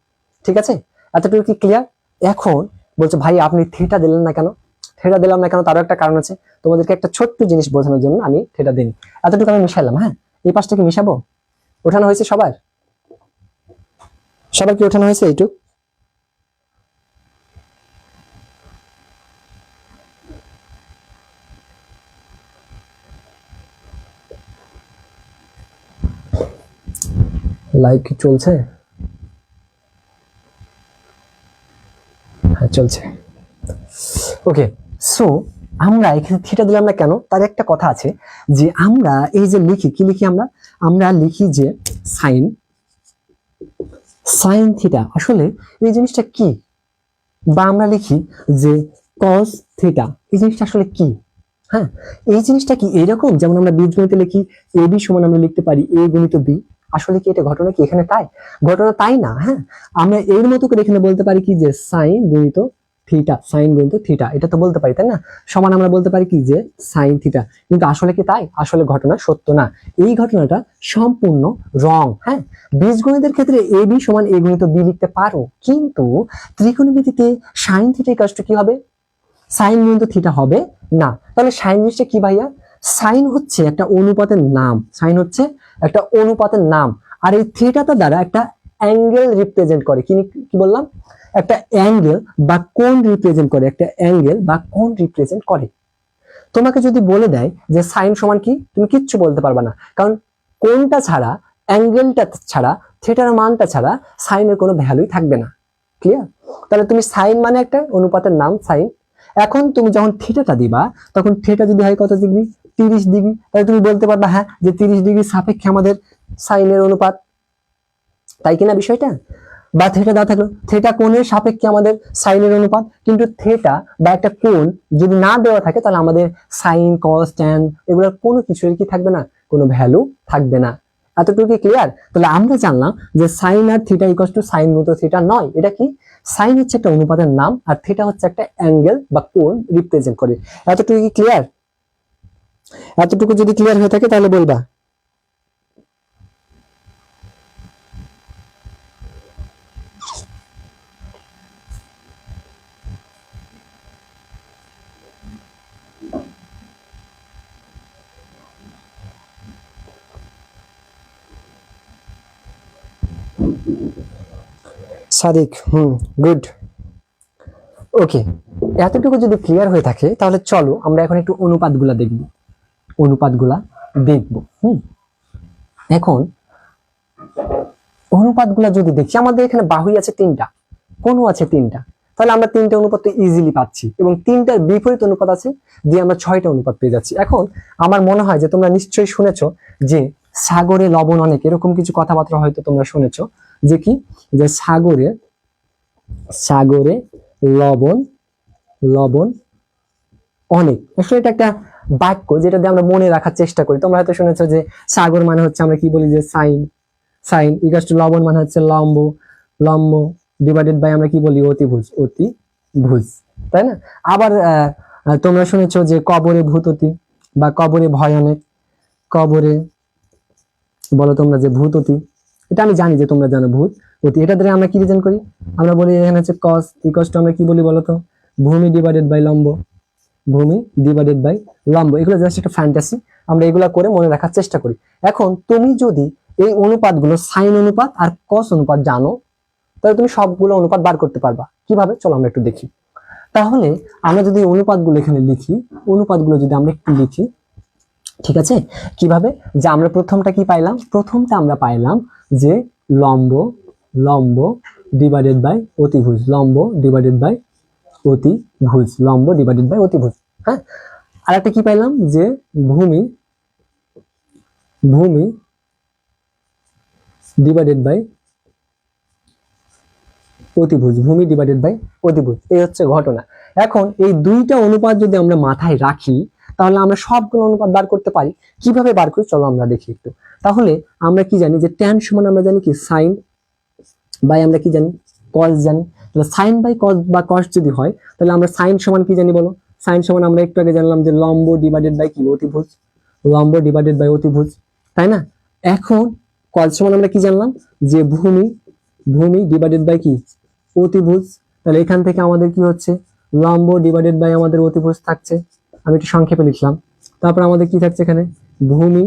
ঠিক আছে? এতটুকু কি ক্লিয়ার? এখন বলছে ভাই আপনি থিটা দিলেন না কেন? থিটা দিলাম না কেন? তারও একটা কারণ আছে। তোমাদেরকে একটা ছোট্ট জিনিস বোঝানোর জন্য আমি থিটা দিই। এতটুকু আমি মিশাইলাম। হ্যাঁ, এই 5টা কি মিশাবো? ওঠানো হয়েছে সবার? সবার কি ওঠানো হয়েছে এইটুক? লাইভ কি চলছে? হ্যাঁ চলছে। ওকে, সো আমরা এখানে থিটা দিলাম না কেন? তার একটা কথা আছে যে আমরা এই যে লিখি, কি লিখি আমরা? আমরা লিখি যে সাইন, সাইন থিটা। আসলে এই জিনিসটা কি? বা আমরা লিখি যে কস থিটা, এই জিনিসটা আসলে কি? হ্যাঁ, এই জিনিসটা কি এরকম যেমন আমরা বীজগণিতে লিখি এ বি সমান আমরা লিখতে পারি এ গুণিত বি। আসলে কি এটা ঘটনা কি এখানে তাই? ঘটনা তাই না। হ্যাঁ, আমরা এর মতো করে এখানে বলতে পারি কি যে সাইন গুণিত থিটা, সাইন গুণিত থিটা, এটা তো বলতে পারি তাই না? সমান আমরা বলতে পারি কি যে সাইন থিটা। কিন্তু আসলে কি তাই? আসলে ঘটনা সত্য না। এই ঘটনাটা সম্পূর্ণ রং। হ্যাঁ, বীজগণিতের ক্ষেত্রে এ বি সমান এ গুণিত বি লিখতে পারো, কিন্তু ত্রিকোণমিতিতে সাইন থিটা ইকুয়াল টু কি হবে? সাইন গুণিত থিটা হবে না। তাহলে সাইন জিনিসটা কি ভাইয়া? সাইন হচ্ছে একটা অনুপাতের নাম। সাইন হচ্ছে একটা অনুপাতের নাম। আর এই থিটাটা দ্বারা একটা অ্যাঙ্গেল রিপ্রেজেন্ট করে। কি কি বললাম? একটা অ্যাঙ্গেল বা কোণ রিপ্রেজেন্ট করে। একটা অ্যাঙ্গেল বা কোণ রিপ্রেজেন্ট করে। তোমাকে যদি বলে দেয় যে সাইন সমান কি, তুমি কিচ্ছু বলতে পারবে না, কারণ কোণটা ছাড়া, অ্যাঙ্গেলটা ছাড়া, থিটার মানটা ছাড়া সাইনের কোনো ভ্যালুই থাকবে না। ক্লিয়ার? তাহলে তুমি সাইন মানে একটা অনুপাতের নাম সাইন। এখন তুমি যখন থিটাটা দিবা, তখন থিটা যদি হয় কত ডিগ্রি? 30 ডিগ্রি। তাহলে তুমি বলতে পারবা হ্যাঁ যে 30 ডিগ্রি সাপেক্ষে আমাদের সাইনের অনুপাত, তাই কিনা বিষয়টা? বা থিটা দেওয়া থাকলো, থিটা কোণের সাপেক্ষে আমাদের সাইনের অনুপাত। কিন্তু থিটা বা একটা কোণ যদি না দেওয়া থাকে, তাহলে আমাদের সাইন কস ট্যান এগুলোর কোনো কিছুর কি থাকবে না? কোনো ভ্যালু থাকবে না। এতটুকু ক্লিয়ার? তাহলে আমরা জানলাম যে সাইন আর থিটা ইকুয়াল টু সাইন গুণিত থিটা নয়। এটা কি? সাইন হচ্ছে একটা অনুপাতের নাম, আর থিটা হচ্ছে একটা অ্যাঙ্গেল বা কোণ রিপ্রেজেন্ট করে। এতটুকু কি ক্লিয়ার? এতটুকু যদি ক্লিয়ার হয়ে থাকে তাহলে বলবা। সাদিক, গুড। ওকে, এতটুকু যদি ক্লিয়ার হয়ে থাকে তাহলে চলো আমরা এখন একটু অনুপাতগুলা দেখব। অনুপাতগুলা দেখব। এখন অনুপাতগুলা যদি দেখছি, আমাদের এখানে বাহুই আছে 3টা, কোণও আছে 3টা। তাহলে আমরা 3টা অনুপাত তো ইজিলি পাচ্ছি, এবং 3টার বিপরীত অনুপাত আছে দিয়ে আমরা 6টা অনুপাত পেয়ে যাচ্ছি। এখন আমার মনে হয় যে তোমরা নিশ্চয়ই শুনেছো যে সাগরে লবণ অনেক, এরকম কিছু কথাবার্তা হয়তো তোমরা শুনেছো যে কি, যে সাগরে সাগরে লবণ লবণ অনেক। আসলে এটা একটা বাক্য যেটা দিয়ে আমরা মনে রাখার চেষ্টা করি। তোমরা হয়তো শুনেছো যে সাগর মানে হচ্ছে আমরা কি বলি যে সাইন, সাইন ইকুয়ালস টু লবণ মানে হচ্ছে লম্ব, লম্ব ডিভাইডেড বাই আমরা কি বলি অতিভুজ, অতিভুজ, তাই না? আবার তোমরা শুনেছো যে কবরে ভূততি বা কবরে ভয়ানক, কবরে বলো তোমরা যে ভূততি, এটা আমি জানি যে তোমরা জানো ভূত অতি, এটা দ্বারা আমরা কি রিজন করি, আমরা বলি এখানে হচ্ছে কস ইকুয়ালস টু আমরা কি বলি বলো তো ভূমি ডিভাইডেড বাই লম্ব, ভূমি ডিভাইডেড বাই লম্ব। এগুলো জাস্ট একটা ফ্যান্টাসি, আমরা এগুলা করে মনে রাখার চেষ্টা করি। এখন তুমি যদি এই অনুপাতগুলো সাইন অনুপাত আর কস অনুপাত জানো, তাহলে তুমি সবগুলো অনুপাত বার করতে পারবা। কিভাবে চলো আমরা একটু দেখি। তাহলে আমরা যদি অনুপাতগুলো এখানে লিখি, অনুপাতগুলো যদি আমরা একটু লিখি, ঠিক আছে, কিভাবে, যে আমরা প্রথমটা কি পাইলাম, প্রথমটা আমরা পাইলাম যে লম্ব, লম্ব ডিভাইডেড বাই অতিভুজ, লম্ব ডিভাইডেড বাই অতিভুজ, লম্ব ডিভাইডেড বাই অতিভুজ। হ্যাঁ, আর একটা কি পাইলাম যে ভূমি, ভূমি ডিভাইডেড বাই অতিভুজ, ভূমি ডিভাইডেড বাই অতিভুজ। এই হচ্ছে ঘটনা। এখন এই দুইটা অনুপাত যদি আমরা মাথায় রাখি, তাহলে আমরা সবগুলো অনুপাত বার করতে পারি। কিভাবে বার করি চলো আমরা দেখি একটু। তাহলে আমরা কি জানি যে ট্যান সমান আমরা জানি কি সাইন বাই আমরা কি জানি কস জানি। তাহলে সাইন বাই কস বা কস যদি হয়, তাহলে আমরা সাইন সমান কি জানি বলো, সাইন সমান আমরা একটু আগে জানলাম যে লম্ব ডিভাইডেড বাই কি অতিভুজ, লম্ব ডিভাইডেড বাই অতিভুজ, তাই না? এখন কস সমান আমরা কি জানলাম যে ভূমি, ভূমি ডিভাইডেড বাই কি অতিভুজ। তাহলে এখান থেকে আমাদের কি হচ্ছে লম্ব ডিভাইডেড বাই আমাদের অতিভুজ থাকছে, আমি একটু সংক্ষেপে লিখলাম। তারপর আমাদের কি থাকছে এখানে ভূমি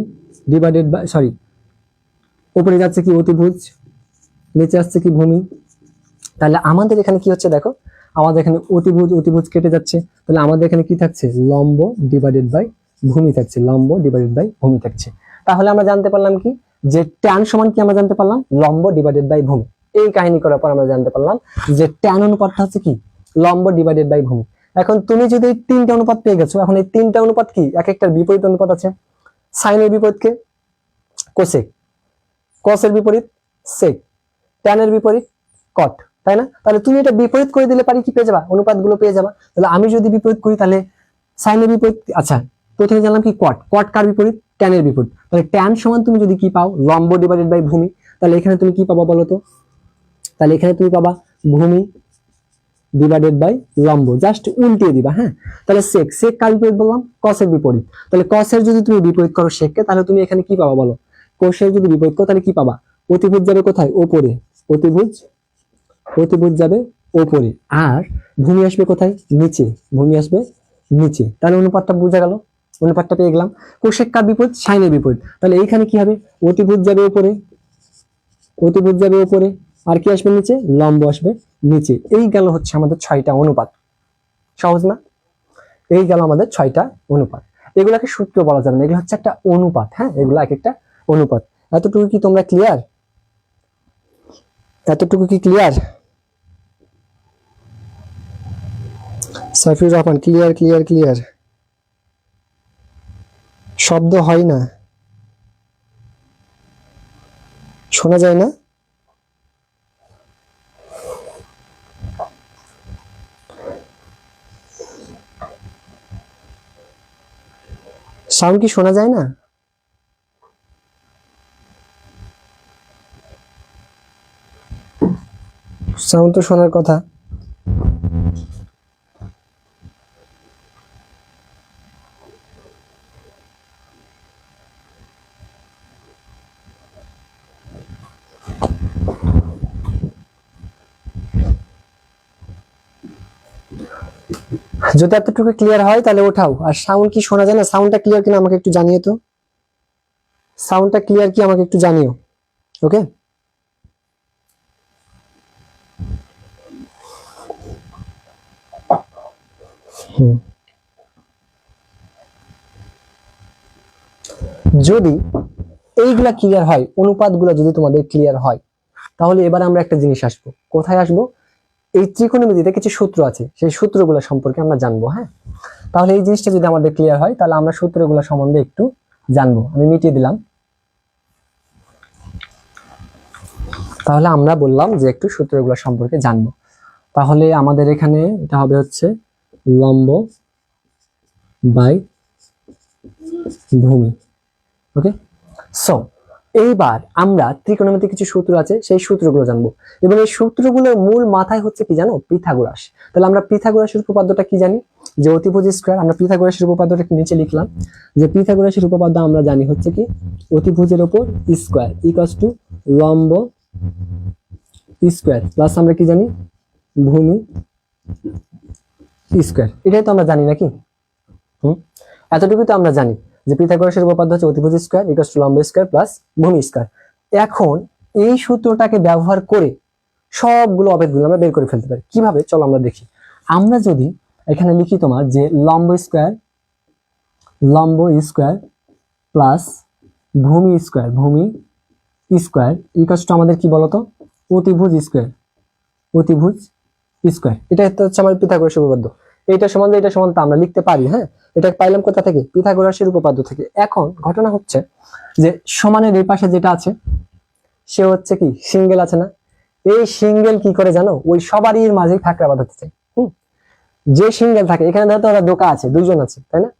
ডিভাইডেড বাই, সরি উপরে যাচ্ছে কি অতিভুজ, নিচে আসছে কি ভূমি। তাহলে আমাদের এখানে কি হচ্ছে দেখো, আমাদের এখানে অতিভুজ অতিভুজ কেটে যাচ্ছে, তাহলে আমাদের এখানে কি থাকছে লম্ব ডিভাইডেড বাই ভূমি থাকছে, লম্ব ডিভাইডেড বাই ভূমি থাকছে। তাহলে আমরা জানতে পারলাম কি যে ট্যান সমান কি আমরা জানতে পারলাম লম্ব ডিভাইডেড বাই ভূমি। এই কাহিনী করার পর আমরা জানতে পারলাম যে ট্যান অনুপাতটা হচ্ছে কি লম্ব ডিভাইডেড বাই ভূমি। এখন তুমি যদি এই 3টা অনুপাত পেয়ে গেছো, এখন এই 3টা অনুপাত কি এক একটার বিপরীত অনুপাত আছে। সাইনের বিপরীতকে কোসেক, কসের বিপরীত সেক, ট্যানের বিপরীত কট, তাই না? তাহলে তুমি এটা বিপরীত করে দিলে পারি কি পেয়ে যাবা, অনুপাতগুলো পেয়ে যাবা। তাহলে আমি যদি বিপরীত করি তাহলে সাইনের বিপরীত, আচ্ছা প্রথমে জানলাম কি কট, কট কার বিপরীত, ট্যানের বিপরীত। তাহলে ট্যান সমান তুমি যদি কি পাও লম্ব ডিভাইডেড বাই ভূমি, তাহলে এখানে তুমি কি পাবা বলো তো, তাহলে এখানে তুমি পাবা ভূমি ডিভাইডেড বাই লম্ব, জাস্ট উল্টিয়ে দিবা। হ্যাঁ, তাহলে সেক, সেক কার বিপরীত বললাম কসের বিপরীত। তাহলে কসের যদি তুমি বিপরীত করো সেককে, তাহলে তুমি এখানে কি পাবা বলো, কোষের যদি বিপরীত করো তাহলে কি পাবা, অতিভুজ যাবে কোথায় ওপরে, অতিভুজ, অতিভুজ যাবে ওপরে, আর ভূমি আসবে কোথায় নিচে, ভূমি আসবে নিচে। তাহলে অনুপাতটা বোঝা গেল, অনুপাতটা পেয়ে গেলাম। কোষেক কার বিপরীত, সাইনের বিপরীত। তাহলে এইখানে কি হবে অতিভুজ যাবে উপরে, অতিভুজ যাবে উপরে, আর কি আসবে নিচে, লম্ব আসবে নিচে। এই গেল হচ্ছে আমাদের 6টা অনুপাত। সহজ না? এই গেল আমাদের 6টা অনুপাত। এগুলাকে সূত্র বলা যাবে না, এগুলো হচ্ছে একটা অনুপাত। হ্যাঁ, এগুলো এক একটা অনুপাত। এতটুকু কি তোমরা ক্লিয়ার? এতটুকু কি clear? Saifur Rahman clear clear clear, শব্দ হয় না, শোনা যায় না। সাউন্ড কি শোনা যায় না? সাউন্ড তো শোনার কথা। যদি এতটুকু ক্লিয়ার হয় তাহলে ওঠাও। আর সাউন্ড কি শোনা যায় না, সাউন্ডটা ক্লিয়ার কিনা আমাকে একটু জানিও তো, সাউন্ডটা ক্লিয়ার কি আমাকে একটু জানিও। ওকে, যদি এইগুলা ক্লিয়ার হয়, অনুপাতগুলো যদি তোমাদের ক্লিয়ার হয়, তাহলে এবার আমরা একটা জিনিস আসবো, কোথায় আসবো, এই ত্রিকোণমিতিতে কিছু সূত্র আছে, সেই সূত্রগুলো সম্পর্কে আমরা জানবো। হ্যাঁ, তাহলে এই জিনিসটা যদি আমাদের ক্লিয়ার হয় তাহলে আমরা সূত্রগুলো সম্বন্ধে একটু জানবো। আমি মিটিয়ে দিলাম। তাহলে আমরা বললাম যে একটু সূত্রগুলো সম্পর্কে জানবো। তাহলে আমাদের এখানে এটা হবে হচ্ছে লম্ব বাই ভূমি। ওকে, সো এইবার আমরা ত্রিকোণমিতির কিছু সূত্র আছে, সেই সূত্রগুলো জানবো। এবং এই সূত্রগুলোর মূল মাথায় হচ্ছে কি জানো? পিথাগোরাস। তাহলে আমরা পিথাগোরাসের উপপাদ্যটা কি জানি? যে অতিভুজ স্কয়ার। আমরা পিথাগোরাসের উপপাদ্যটা নিচে লিখলাম, যে পিথাগোরাসের উপপাদ্য আমরা জানি হচ্ছে কি অতিভুজের উপর স্কয়ার ইকুয়ালস টু লম্ব স্কয়ার প্লাস আমরা কি জানি ভূমি স্কয়ার। এটাই তো আমরা জানি নাকি? এতটুকু তো আমরা জানি যে পিথাগোরাসের উপপাদ্য হচ্ছে অতিভুজ স্কয়ার ইকুয়ালস টু লম্ব স্কয়ার প্লাস ভূমি স্কয়ার। এখন এই সূত্রটাকে ব্যবহার করে সবগুলো অভেদগুলো আমরা বের করে ফেলতে পারি। কিভাবে? চলো আমরা দেখি। আমরা যদি এখানে লিখি তোমার যে লম্ব স্কয়ার প্লাস ভূমি স্কয়ার ইকুয়ালস টু আমাদের কি বলতো অতিভুজ স্কয়ার এটা হচ্ছে আমাদের পিথাগোরাসের উপপাদ্য। এটা সমান আমরা লিখতে পারি। হ্যাঁ, এটা পাইলাম কোথা থেকে? পিথাগোরাসের উপপাদ্য থেকে। এখন ঘটনা হচ্ছে যে সমানের এই পাশে যেটা আছে সে হচ্ছে কি সিঙ্গেল আছে না? এই সিঙ্গেল কি করে জানো? ওই সবারই মাঝে থাকরা বাঁধাতে চাই। যে সিঙ্গেল থাকে, এখানে ধরো ওরা দোকা আছে, দুজন আছে, তাই না?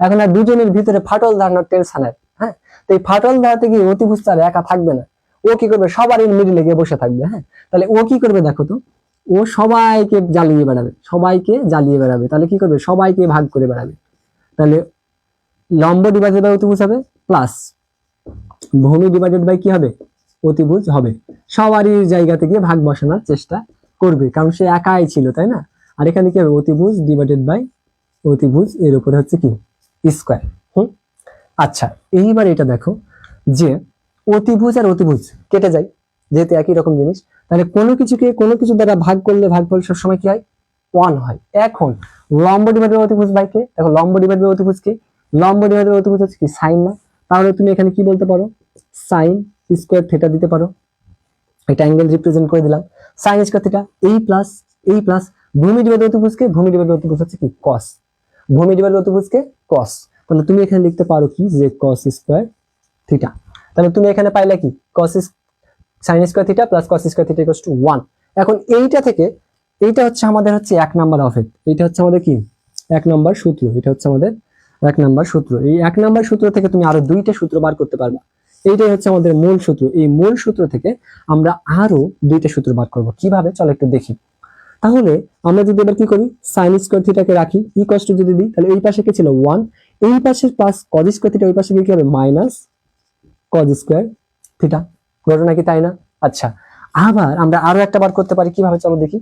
এখন আর দুজনের ভিতরে ফাটল ধারণার টেনশনের। হ্যাঁ, তো এই ফাটল ধারাতে গিয়ে অতিভুজ তার একা থাকবে না, ও কি করবে? সবারই মিডিলে গিয়ে বসে থাকবে। হ্যাঁ, তাহলে ও কি করবে দেখো তো, ও সবাইকে জ্বালিয়ে বেড়াবে। তাহলে কি করবে? সবাইকে ভাগ করে বেড়াবে। তাহলে লম্ব ডিভাইডেড বাই অতিভুজ হবে প্লাস ভূমি ডিভাইডেড বাই কি হবে? অতিভুজ হবে। সবারই জায়গাতে গিয়ে ভাগ বসানোর চেষ্টা করবে, কারণ সে একাই ছিল, তাই না? আর এখানে কি হবে? অতিভুজ ডিভাইডেড বাই অতিভুজ, এর উপরে হচ্ছে কি স্কয়ার। আচ্ছা, এইবার এটা দেখো যে অতিভুজ আর অতিভুজ কেটে যায়, যেহেতু একই রকম জিনিস। তাহলে কোনো কিছুকে কোনো কিছু দ্বারা ভাগ করলে ভাগফল সবসময় কি হয়? 1 হয়। এখন লম্ব ডিভাইডেড বাই অতিভুজ বাই কে? দেখো লম্ব ডিভাইডেড বাই অতিভুজ কি? লম্ব ডিভাইডেড বাই অতিভুজ হচ্ছে কি সাইন না? তাহলে তুমি এখানে কি বলতে পারো? সাইন স্কয়ার থিটা দিতে পারো। এটা অ্যাঙ্গেল রিপ্রেজেন্ট করে দিলাম, সাইন স্কয়ার থিটা। এই প্লাস ভূমি ডিভাইডেড বাই অতিভুজকে, ভূমি ডিভাইডেড বাই অতিভুজ হচ্ছে কি cos, ভূমি ডিভাইডেড বাই অতিভুজকে cos। তাহলে তুমি এখানে লিখতে পারো কি যে cos স্কয়ার থিটা। তাহলে তুমি এখানে পাইলে কি cos sin square theta plus cos square theta equals to 1। এখন এইটা থেকে এইটা হচ্ছে আমাদের হচ্ছে 1 নাম্বার অভেদ। এটা হচ্ছে আমাদের কি 1 নাম্বার সূত্র। এটা হচ্ছে আমাদের 1 নাম্বার সূত্র। এই 1 নাম্বার সূত্র থেকে তুমি আরো দুইটা সূত্র বার করতে পারবা। এইটাই হচ্ছে আমাদের মূল সূত্র। এই মূল সূত্র থেকে আমরা আরো দুইটা সূত্র বার করব। কিভাবে? চলো একটু দেখি। তাহলে আমরা যদি এবার কি করি, sin স্কয়ার থিটাকে রাখি ইকুয়ালস টু যদি দিই, তাহলে এই পাশে কি ছিল 1, এই পাশে প্লাস cos স্কয়ার থিটা, ওই পাশে কি হবে মাইনাস cos স্কয়ার থিটা। ঘটনা কি তাই না? আচ্ছা, আবার আমরা আরো একটা বার করতে পারি। কিভাবে? চলো দেখি।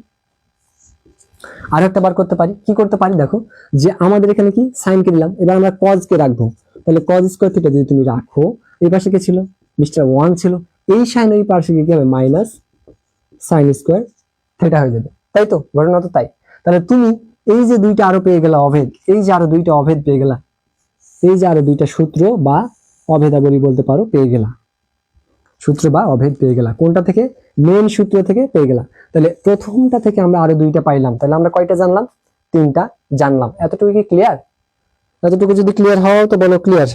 আরো একটা বার করতে পারি। কি করতে পারি? দেখো যে আমাদের এখানে কি sin কে দিলাম, এবার আমরা cos কে রাখবো। তাহলে cos স্কয়ার থিটা যদি তুমি রাখো, এই পাশে কি ছিল মিস্টার 1 ছিল, এই sin ওই পাশে কি হবে মাইনাস sin স্কয়ার থিটা হয়ে যাবে, তাই তো? ঘটনা তো তাই। তাহলে তুমি এই যে দুইটা আরো পেয়ে গেলা অভেদ, এই যে আরো দুইটা অভেদ পেয়ে গেলা, এই যে আরো দুইটা সূত্র বা অভেদাবলী বলতে পারো পেয়ে গেলা, সূত্র বা অভেদ পেয়ে গেলা। কোনটা থেকে? মেন সূত্র থেকে পেয়ে গেলা। তাহলে প্রথমটা থেকে আমরা আরো দুইটা পাইলাম। তাহলে আমরা কয়টা জানলাম? 3টা জানলাম। এতটুকু কি ক্লিয়ার? এতটুকু যদি ক্লিয়ার হও তো বলো ক্লিয়ার।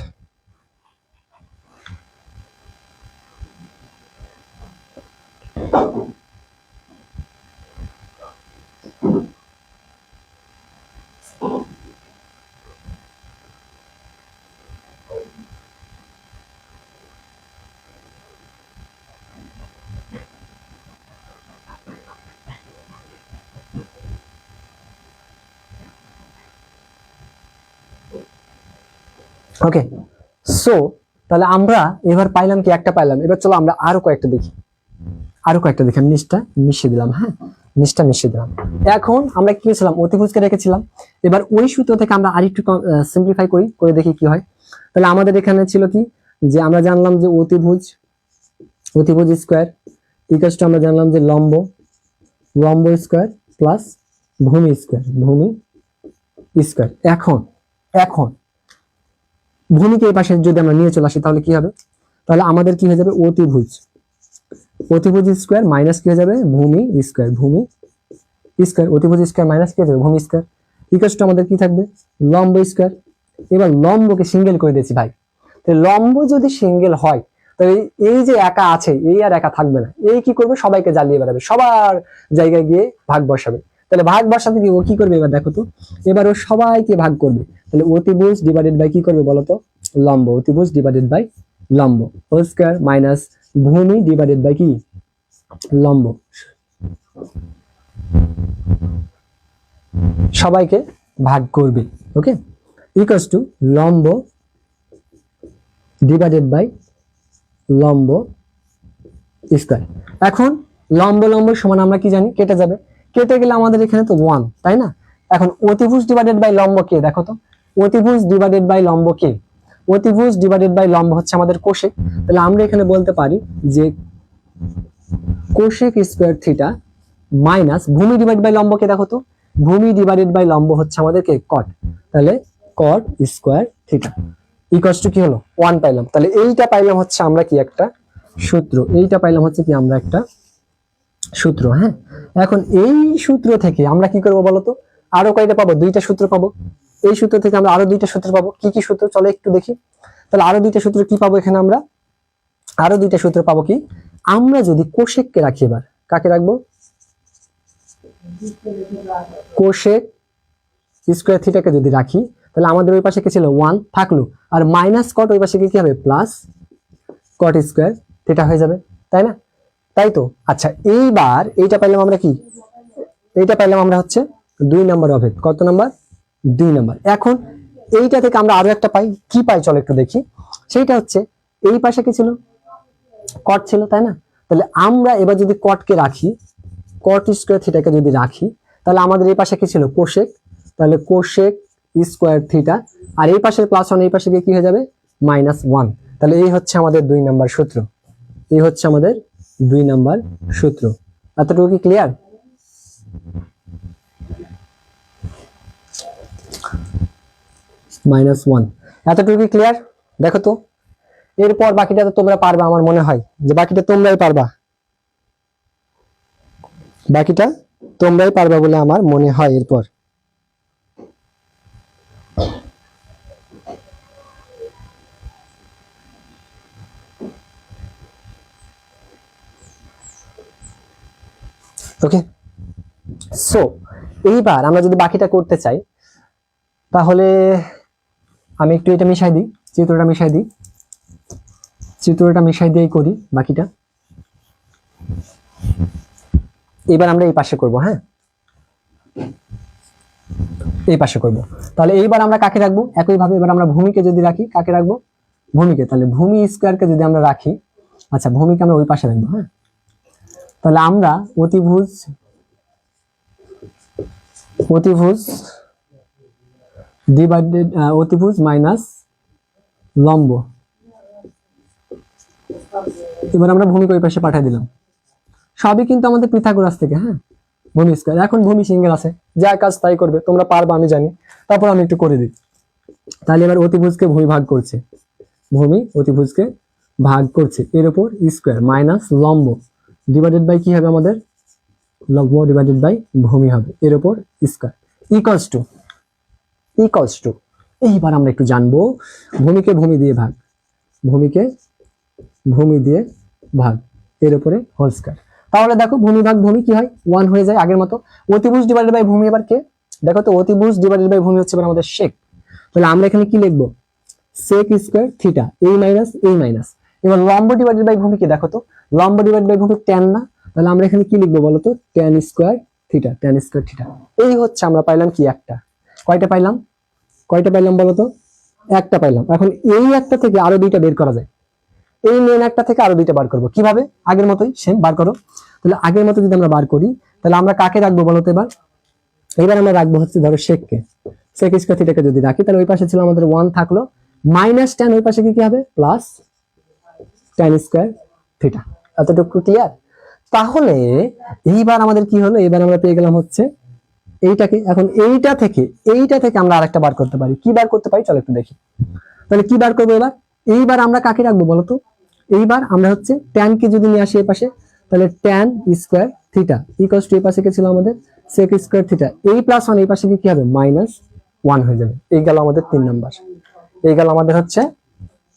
ওকে, সো তাহলে আমরা এবার পাইলাম কি? একটা পাইলাম। এবার চলো আমরা আরো কয়েকটা দেখি। আমি নিচটা মিশিয়ে দিলাম। হ্যাঁ, নিচটা মিশিয়ে দিলাম। এখন আমরা কি করেছিলাম? অতিভুজকে রেখেছিলাম। এবার ওই সূত্র থেকে আমরা আরেকটু সিম্পলিফাই করে দেখি কি হয়। তাহলে আমাদের এখানে ছিল কি যে আমরা জানলাম যে অতিভুজ স্কয়ার ইকুয়ালস টু আমরা জানলাম যে লম্ব স্কয়ার প্লাস ভূমি স্কয়ার। এখন ভূমিকে এই পাশে যদি আমরা নিয়ে চলে আসি তাহলে কি হবে? তাহলে আমাদের কি হয়ে যাবে? অতিভুজ স্কয়ার মাইনাস কি হয়ে যাবে? ভূমি স্কয়ার, অতিভুজ স্কয়ার মাইনাস কি হবে ভূমি স্কয়ার ইকুয়ালস টু আমাদের কি থাকবে লম্ব স্কয়ার। এবার লম্বকে সিঙ্গেল করে দিয়েছি ভাই, তাহলে লম্ব যদি সিঙ্গেল হয় তাহলে এই যে একা আছে এই আর একা থাকবে না, এই কি করবে সবাইকে জ্বালিয়ে বেড়াবে, সবার জায়গায় গিয়ে ভাগ বসাবে। তাহলে ভাগ বসাতে গিয়ে ও কি করবে এবার দেখো তো, এবার ও সবাইকে ভাগ করবে, তাহলে অতিভুজ ডিভাইডেড বাই কি করবে বলতো লম্ব, অতিভুজ ডিভাইডেড বাই লম্ব হোল স্কয়ার মাইনাস ভূমি ডিভাইডেড বাই কি লম্ব, সবাইকে ভাগ করবে। ওকে, ইকুয়ালস টু লম্ব ডিভাইডেড বাই লম্ব স্কয়ার। এখন লম্ব লম্ব সমান আমরা কি জানি কেটে যাবে, কেটে গেলে আমাদের এখানে তো 1 তাই না। এখন অতিভুজ ডিভাইডেড বাই লম্ব কে দেখো তো, অতিভুজ ডিভাইডেড বাই লম্ব কে, অতিভুজ ডিভাইডেড বাই লম্ব হচ্ছে আমাদের কোশেক। তাহলে আমরা এখানে বলতে পারি যে কোশেক স্কয়ার থিটা মাইনাস ভূমি ডিভাইড বাই লম্ব কে দেখো তো, ভূমি ডিভাইডেড বাই লম্ব হচ্ছে আমাদের কে কট, তাহলে কট স্কয়ার থিটা ইকুয়ালস টু কি হলো 1 পাইলাম। তাহলে এইটা পাইলাম হচ্ছে আমরা কি একটা সূত্র, এইটা পাইলাম হচ্ছে কি আমরা একটা সূত্র। হ্যাঁ, এখন এই সূত্র থেকে আমরা কি করবো বলতো, আরো কয়টা পাবো, দুইটা সূত্র পাবো। এই সূত্র থেকে আমরা আরো দুইটা সূত্র পাবো। কি কি সূত্র চলো একটু দেখি। তাহলে আরো দুইটা সূত্র কি পাবো এখানে আমরা, আরো দুইটা সূত্র পাবো কি, আমরা যদি কোশেককে রাখি, এবার কাকে রাখবো কোশেক স্কয়ার থিটাকে যদি রাখি, তাহলে আমাদের ওই পাশে কি ছিল 1 থাকলো, আর মাইনাস কট ওই পাশে কি হবে প্লাস কট স্কয়ার থিটা হয়ে যাবে, তাই না, তাই তো। আচ্ছা এইবার এইটা পাইলাম আমরা কি, এইটা পাইলাম আমরা হচ্ছে 2 নম্বর অভেদ, কত নাম্বার 2 নম্বর। এখন এইটা থেকে আমরা আরো একটা পাই, কি পাই চলো একটু দেখি। সেইটা হচ্ছে এই পাশে কি ছিল কট ছিল তাই না, তাহলে আমরা এবার যদি কটকে রাখি, কট স্কয়ার থিটাকে যদি রাখি, তাহলে আমাদের এই পাশে কি ছিল কোশেক, তাহলে কোশেক স্কয়ার থিটা, আর এই পাশের প্লাস 1 এই পাশে গিয়ে কি হয়ে যাবে -1। তাহলে এই হচ্ছে আমাদের 2 নাম্বার সূত্র, এই হচ্ছে আমাদের 2 নাম্বার সূত্র। এতটুকু কি ক্লিয়ার? -1 এতটুকু কি ক্লিয়ার? দেখো তো এরপর বাকিটা তো তোমরা পারবা, আমার মনে হয় যে বাকিটা তোমরাই পারবা, বাকিটা তোমরাই পারবা বলে আমার মনে হয়। এরপর ওকে, সো এইবার আমরা যদি বাকিটা করতে চাই, তাহলে আমি একটু এটা মিশাই দিই, চিত্রটা মিশাই দিই, চিত্রটা মিশাই দিয়েই করি বাকিটা। এবার আমরা এই পাশে করব, হ্যাঁ এই পাশে করব। তাহলে এইবার আমরা কাকে রাখবো একই ভাবে, এবার আমরা ভূমিকে যদি রাখি, কাকে রাখবো ভূমিকে, তাহলে ভূমি স্কয়ারকে যদি আমরা রাখি, আচ্ছা ভূমিকে আমরা ওই পাশে রাখবো। হ্যাঁ, তাহলে আমরা অতিভুজ, অতিভুজ ডিভাইডেড অতিভুজ মাইনাস লম্ব, এবার আমরা ভূমিকে ওই পাশে পাঠিয়ে দিলাম। সবই কিন্তু আমাদের পিথাগোরাস থেকে। হ্যাঁ, ভূমি স্কয়ার, এখন ভূমি সিঙ্গেল আছে, যা কাজ তাই করবে, তোমরা পারবা আমি জানি, তারপর আমি একটু করে দিই। তাহলে এবার অতিভুজকে ভূমি ভাগ করছে, ভূমি অতিভুজকে ভাগ করছে, এর উপর স্কয়ার মাইনাস লম্ব ডিভাইডেড বাই কি হবে আমাদের লম্ব ডিভাইডেড বাই ভূমি হবে, এর উপর স্কয়ার ইকুয়ালস টু এইবার আমরা একটু জানবো ভূমিকে ভূমি দিয়ে ভাগ, ভূমিকে ভূমি দিয়ে ভাগ, এর উপরে হোল স্কয়ার। তাহলে দেখো ভূমি ভাগ ভূমি কি হয় 1 হয়ে যায় আগের মতো। অতিভুজ ডিভাইডেড বাই ভূমি এবার কে, দেখো তো অতিভুজ ডিভাইডেড বাই ভূমি হচ্ছে এবার আমাদের সেক, তাহলে আমরা এখানে কি লিখবো সেক স্কয়ার থিটা, এই মাইনাস। এবার লম্ব ডিভাইডেড বাই ভূমি কি দেখো তো, লম্ব ডিভাইডেড বাই ভূমি tan না, তাহলে আমরা এখানে কি লিখবো বলো তো tan square theta, tan square theta. এই হচ্ছে আমরা পাইলাম কি একটা, কয়টা পাইলাম বলো তো একটা পাইলাম। এখন এই একটা থেকে আরো দুইটা বের করা যায়, এই মেন একটা থেকে আরো দুইটা বার করবো, কিভাবে আগের মতোই সেম বার করো। তাহলে আগের মতো যদি আমরা বার করি, তাহলে আমরা কাকে রাখবো বলো তো এবার আমরা রাখবো হচ্ছে ধরো সেককে, সেক স্কয়ার থিটাকে যদি রাখি, তাহলে ওই পাশে ছিল আমাদের 1 থাকলো, -tan ওই পাশে কি হবে প্লাস tan স্কয়ার থিটা। এতটুকু ক্লিয়ার? তাহলে এইবার আমাদের কি হলো, এবার আমরা পেয়ে গেলাম হচ্ছে এইটাকে। এখন এইটা থেকে আমরা আরেকটা বার করতে পারি, কি বার করতে পারি চলো একটু দেখি। তাহলে কি বার করবো এবার, এইবার আমরা কাকে রাখবো বলতো, এইবার আমরা হচ্ছে tan কে যদি নিয়ে আসি এই পাশে, তাহলে tan square theta equals two এই পাশে কে ছিল আমাদের সেক স্কোয়ার থিটা, এই প্লাস ওয়ান এই পাশে কি হবে মাইনাস ওয়ান হয়ে যাবে। এই গেল আমাদের 3 নাম্বার, এই গেল আমাদের হচ্ছে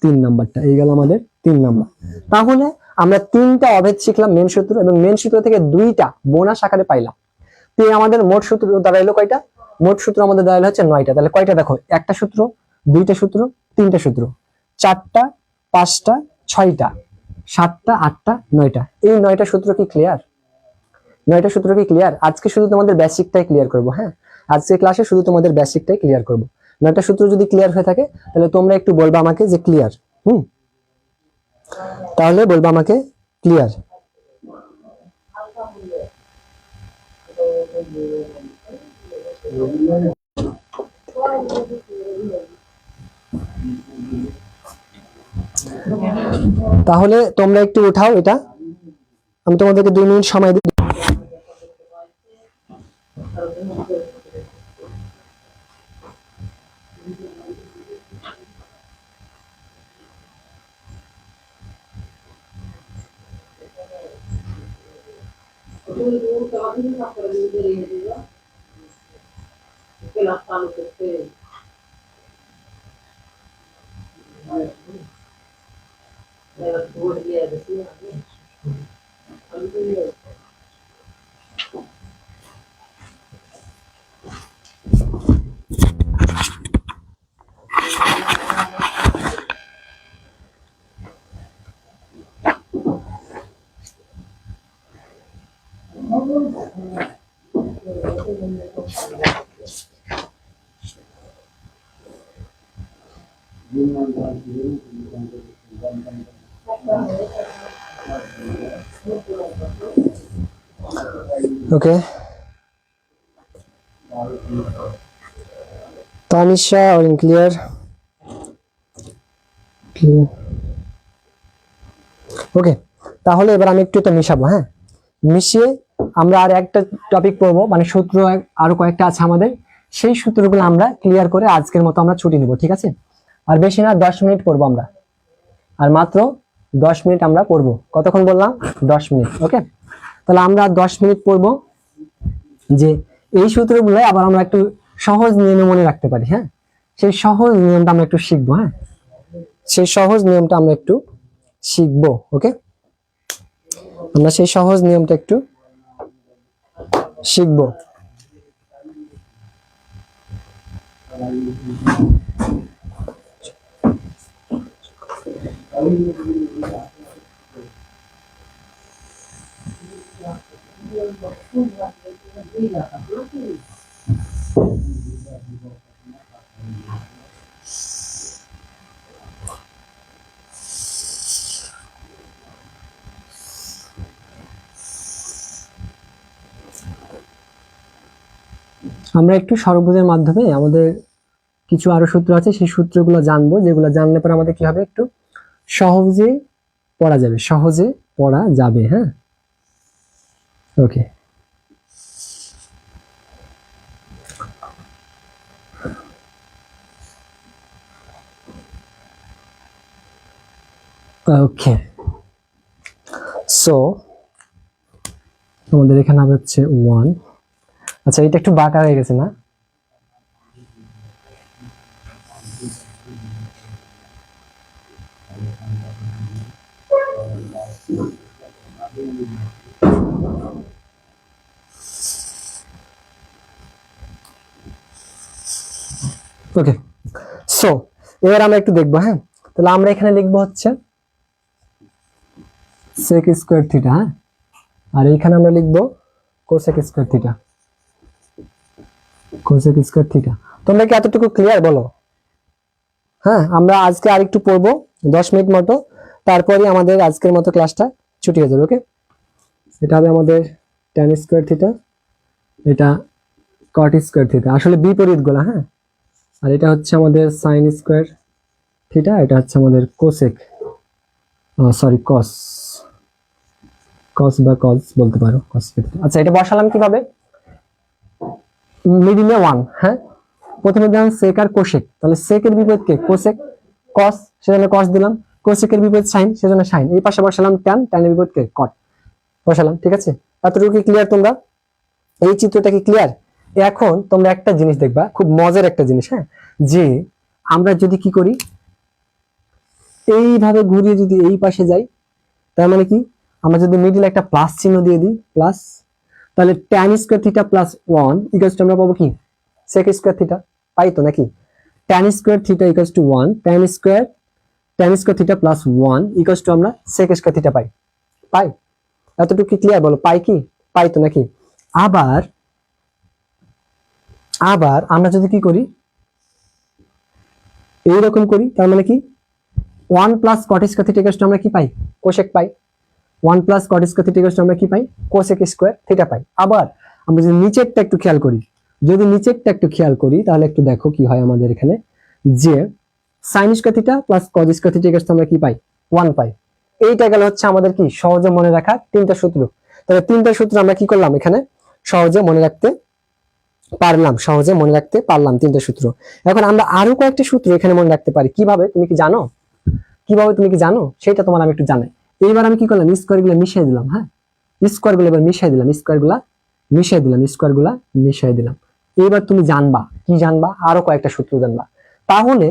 3 নাম্বারটা, এই গেল আমাদের 3 নাম্বার। তাহলে আমরা 3টা অভেদ শিখলাম মেন সূত্র, এবং মেন সূত্র থেকে 2টা বোনাস আকারে পাইলাম। তো আমাদের মোট সূত্র দাঁড়াইলো কয়টা? মোট সূত্র আমাদের দাঁড়াইলো হচ্ছে 9টা। তাহলে কয়টা দেখো, একটা সূত্র, 2টা সূত্র, 3টা সূত্র, 4টা, 5টা, 6টা, 7টা, 8টা, 9টা। এই 9টা সূত্র কি ক্লিয়ার? 9টা সূত্র কি ক্লিয়ার? আজকে শুধু তোমাদের বেসিকটাই ক্লিয়ার করবো। হ্যাঁ, আজকে ক্লাসে শুধু তোমাদের বেসিকটাই ক্লিয়ার করবো। 9টা সূত্র যদি ক্লিয়ার হয়ে থাকে তাহলে তোমরা একটু বলবা আমাকে যে ক্লিয়ার। তাহলে বলবা আমাকে ক্লিয়ার। তাহলে তোমরা একটু উঠাও এটা, আমি তোমাদেরকে 2 মিনিট সময় দিই। ওকে, তানিশা আর ক্লিয়ার। ওকে, তাহলে এবার আমি একটু এটা মিশাবো। হ্যাঁ, মিশিয়ে আমরা আর একটা টপিক পড়বো, মানে সূত্র আরো কয়েকটা আছে আমাদের, সেই সূত্রগুলো আমরা ক্লিয়ার করে আজকের মতো আমরা ছুটি নিব। ঠিক আছে? আর বেশি না, 10 মিনিট পড়বো আমরা, আর মাত্র 10 মিনিট আমরা পড়বো। কতক্ষণ বললাম? 10 মিনিট। ওকে, তাহলে আমরা 10 মিনিট পড়বো যে এই সূত্রগুলো আবার আমরা একটু সহজ নিয়মে মনে রাখতে পারি। হ্যাঁ, সেই সহজ নিয়মটা আমরা একটু শিখবো। হ্যাঁ, সেই সহজ নিয়মটা আমরা একটু শিখবো। ওকে, আমরা সেই সহজ নিয়মটা একটু শিখবো। আমরা একটু সর্বভুজের মাধ্যমে আমাদের কিছু আরো সূত্র আছে, সেই সূত্রগুলো জানবো, যেগুলো জানলে পরে আমাদের কি হবে, একটু সহজে পড়া যাবে, সহজে পড়া যাবে। হ্যাঁ, ওকে, ওকে। সো আমাদের এখানে হবে হচ্ছে 1। আচ্ছা, এটা একটু বাঁকা হয়ে গেছে না? ওকে, সো এবার আমরা একটু দেখবো। হ্যাঁ, তাহলে আমরা এখানে লিখবো হচ্ছে সেক স্কোয়ার থিটা। হ্যাঁ, আর এইখানে আমরা লিখবো cosec square theta, cosec square theta. তোমরা কি এতটুকু ক্লিয়ার বলো? হ্যাঁ, আমরা আজকে আরেকটু পড়বো 10 মিনিট মতো, তারপরে আমাদের আজকের মতো ক্লাসটা ছুটি হয়ে যাবে। ওকে, এটা হবে আমাদের ট্যান স্কোয়ার থিটা, এটা কট স্কোয়ার থিটা, আসলে বিপরীত গুলা। হ্যাঁ, আর এটা হচ্ছে আমাদের সাইন স্কোয়ার থিটা, এটা হচ্ছে আমাদের কোসেক, সরি কস, কস বা কস বলতে পারো, কস। আচ্ছা, এটা বসালাম কিভাবে? মিডিলে 1। হ্যাঁ, প্রথমে দিলাম সেক আর কোসেক, তাহলে সেকের বিপরীত কে? কোসেক। কস, সেজন্য কস দিলাম। কোসেকের বিপরীত সাইন, সেজন্য সাইন। এই পাশে বসালাম ট্যান, ট্যানের বিপরীত কে? কট বসালাম। ঠিক আছে, এতটুকু কি ক্লিয়ার তোমরা? এই চিত্রটা কি ক্লিয়ার? এখন তোমরা একটা জিনিস দেখবা, খুব মজার একটা জিনিস, হ্যাঁ, যে আমরা যদি কি করি, এইভাবে ঘুরিয়ে যদি এই পাশে যাই, তার মানে কি, আমরা যদি মিডিল একটা প্লাস চিহ্ন দিয়ে দিই, প্লাস, তাহলে tan square theta plus 1 equals to আমরা পাবো কি sec স্কয়ার থিটা, পাই তো নাকি? tan square theta equals to 1, tan square theta plus 1 equals to আমরা sec স্কয়ার থিটা পাই। পাই? এতটুকু কি ক্লিয়ার? বলো পাই কি? পাই তো নাকি? আবার আবার আমরা যদি কি করি, এইরকম করি, তার মানে কি 1 plus cot square theta equals to আমরা কি পাই? কোসেক পাই। 1 plus cot square theta equals to আমরা কি পাই? কোসেক স্কয়ার থিটা পাই। আবার আমরা যদি নিচেরটা একটু খেয়াল করি, তাহলে একটু দেখো কি হয় আমাদের এখানে, যে sin square theta plus cos square theta equals to আমরা কি পাই? 1 পাই। এইটা গেল হচ্ছে আমাদের কি সহজে মনে রাখা তিনটা সূত্র। তাহলে তিনটা সূত্র আমরা কি করলাম এখানে সহজে মনে রাখতে পারলাম তিনটা সূত্র। এখন আমরা আরো কয়েকটা সূত্র এখানে মনে রাখতে পারি। কিভাবে তুমি কি জানো? সেটা তোমার আমি একটু জানাই। এইবার আমি কি করলাম, স্কয়ার গুলো মিশিয়ে দিলাম। হ্যাঁ, স্কয়ার গুলো এবার মিশিয়ে দিলাম। এইবার তুমি জানবা কি জানবা, আরো কয়েকটা সূত্র জানবা। তাহলে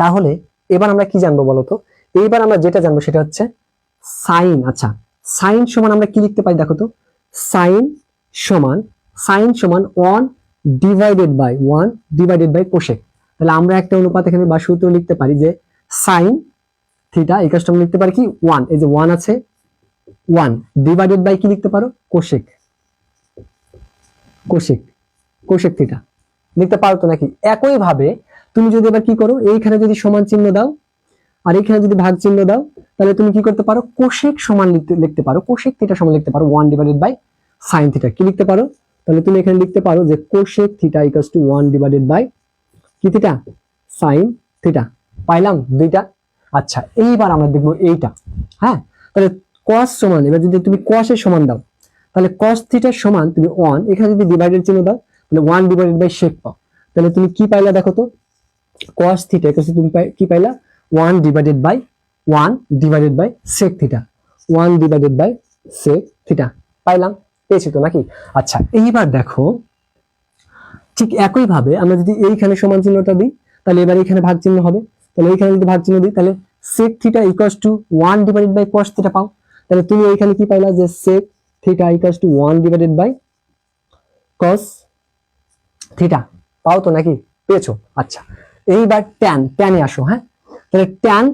তাহলে এবার আমরা কি জানবো বলতো? এইবার আমরা যেটা জানবো সেটা হচ্ছে সাইন। আচ্ছা, সাইন সমান আমরা কি লিখতে পাই দেখো তো? সাইন সমান 1 ডিভাইডেড বাই কোসেক। তাহলে আমরা একটা অনুপাত এখানে বা সূত্র লিখতে পারি যে সাইন থিটা ইকুয়ালস টু আমরা লিখতে পারি কি 1, এই যে 1 আছে, 1 ডিভাইডেড বাই কি লিখতে পারো? কোসেক থিটা লিখতে পারো তো নাকি? একই ভাবে তুমি যদি এবার কি করো, এইখানে যদি সমান চিহ্ন দাও আর এইখানে যদি ভাগ চিহ্ন দাও, তাহলে তুমি কি করতে পারো? কোসেক সমান লিখতে পারো, কোসেক থিটা সমান লিখতে পারো 1 ডিভাইডেড বাই সাইন থিটা। কি লিখতে পারো? তাহলে তুমি এখানে লিখতে পারো যে cosec theta equals to 1 divided by কি থিটা? Sine theta. পাইলাম দুইটা। আচ্ছা, এইবার আমরা দেখবো এইটা। হ্যাঁ, তাহলে cos সমান, এবার যদি তুমি cos এর সমান দাও, তাহলে cos থিটার সমান তুমি 1, এখানে যদি ডিভাইডেড চিহ্ন দাও তাহলে 1 ডিভাইডেড বাই sec পাও। তাহলে তুমি কি পাইলা দেখো তো? cos থিটা ইকুয়ালস তুমি কি পাইলা? 1 divided by sec theta, 1 divided by sec theta. পাইলাম? পেয়েছি তো নাকি? আচ্ছা, এইবার দেখো ঠিক একই ভাবে আমরা যদি এইখানে সমান চিহ্নটা দিই, তাহলে এবার এখানে ভাগ চিহ্ন হবে। তাহলে এইখানে যদি ভাগ চিহ্ন দিই, তাহলে sec theta equals to 1 divided by cos theta পাও। তাহলে তুমি এইখানে কি পাইলা? যে sec theta equals to 1 divided by cos theta. পাও তো নাকি? পেয়েছো? আচ্ছা, এইবার tan এ আসো। হ্যাঁ, তাহলে tan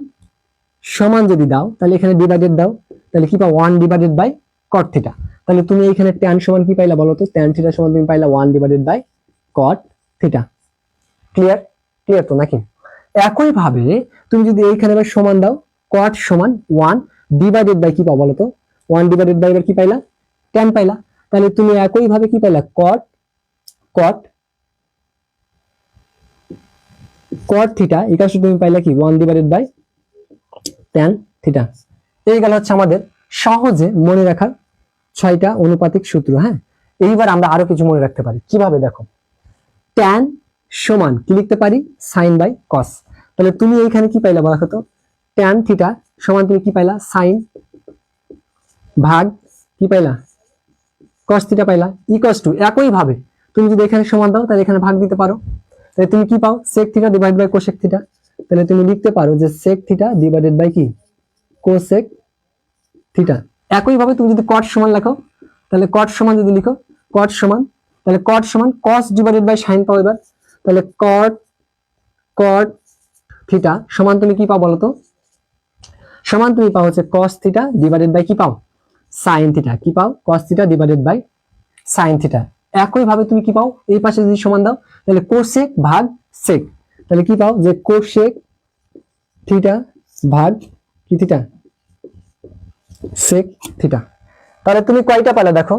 সমান যদি দাও, তাহলে এখানে ডিভাইডেড দাও, তাহলে কি পাও? 1 ডিভাইডেড বাই cot থিটা। তাহলে তুমি এইখানে tan সমান কি পাইলা বলো তো? tan থিটা সমান তুমি পাইলা 1 divided by cot theta. Clear তো নাকি? একই ভাবে তুমি যদি এইখানে এবার সমান দাও, cot সমান 1 ডিভাইডেড বাই কি পাও বলো তো? 1 ডিভাইডেড বাই এবার কি পাইলা? tan পাইলা। তাহলে তুমি একই ভাবে কি পাইলা? cot থিটা ইকুয়াল টু তুমি পাইলা কি? 1 ডিভাইডেড বাই tan থিটা। এই গেল হচ্ছে আমাদের সহজে মনে রাখার 6টা অনুপাতিক সূত্র। হ্যাঁ, এইবার আমরা আরো কিছু মনে রাখতে পারি। কিভাবে দেখো? tan সমান কি লিখতে পারি? sin by cos। তাহলে তুমি এইখানে কি পাইলা বলো তো? tan থিটা সমান তুমি কি পাইলা? sin ভাগ কি পাইলা? cos থিটা পাইলা, ইকুয়ালস টু একই ভাবে তুমি যদি এখানে সমান দাও তাহলে এখানে ভাগ দিতে পারো। তাহলে তুমি কি পাও? sec theta divide by cosec theta. তাহলে তুমি লিখতে পারো যে sec থিটা ডিভাইডেড বাই কি? cosec theta. একই ভাবে তুমি যদি cot সমান লেখো, তাহলে cot সমান যদি লিখো, cot সমান, তাহলে cot সমান cos ডিভাইডেড বাই sin পাও। এবার তাহলে cot থিটা সমান তুমি কি পাও বলো তো? সমান তুমি পাও হচ্ছে cos থিটা ডিভাইডেড বাই কি পাও? sin theta. কি পাও? cos theta divided by sin theta. একই ভাবে তুমি কি পাও? এই পাশে যদি সমান দাও, তাহলে cosec ভাগ sec। তাহলে কি পাও? যে cosec থিটা ভাগ কি থিটা? sec theta. তাহলে তুমি কয়টা পাইলা দেখো?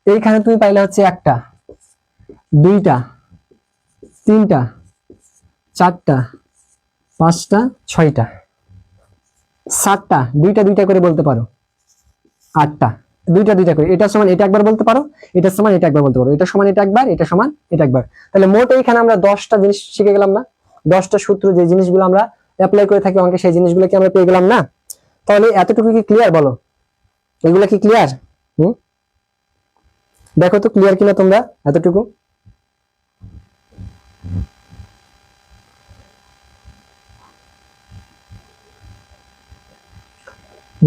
এইখানে তুমি পাইলা হচ্ছে 1টা, 2টা, 3টা, 4টা, 5টা, 6টা, 7টা, 2টা করে বলতে পারো, 8টা, 2টা করে। এটা সমান এটা একবার বলতে পারো, এটা সমান এটা একবার বলতে পারো, এটা সমান এটা একবার, এটা সমান এটা একবার। তাহলে মোট এইখানে আমরা 10টা জিনিস শিখে গেলাম না? 10টা সূত্র, যে জিনিসগুলো আমরা অ্যাপ্লাই করে থাকি অঙ্কে, সেই জিনিসগুলো কি আমরা পেয়ে গেলাম না? তাহলে এতটুকু কি ক্লিয়ার বলো? এগুলো কি ক্লিয়ার? দেখো তো ক্লিয়ার কিনা তোমরা এতটুকু?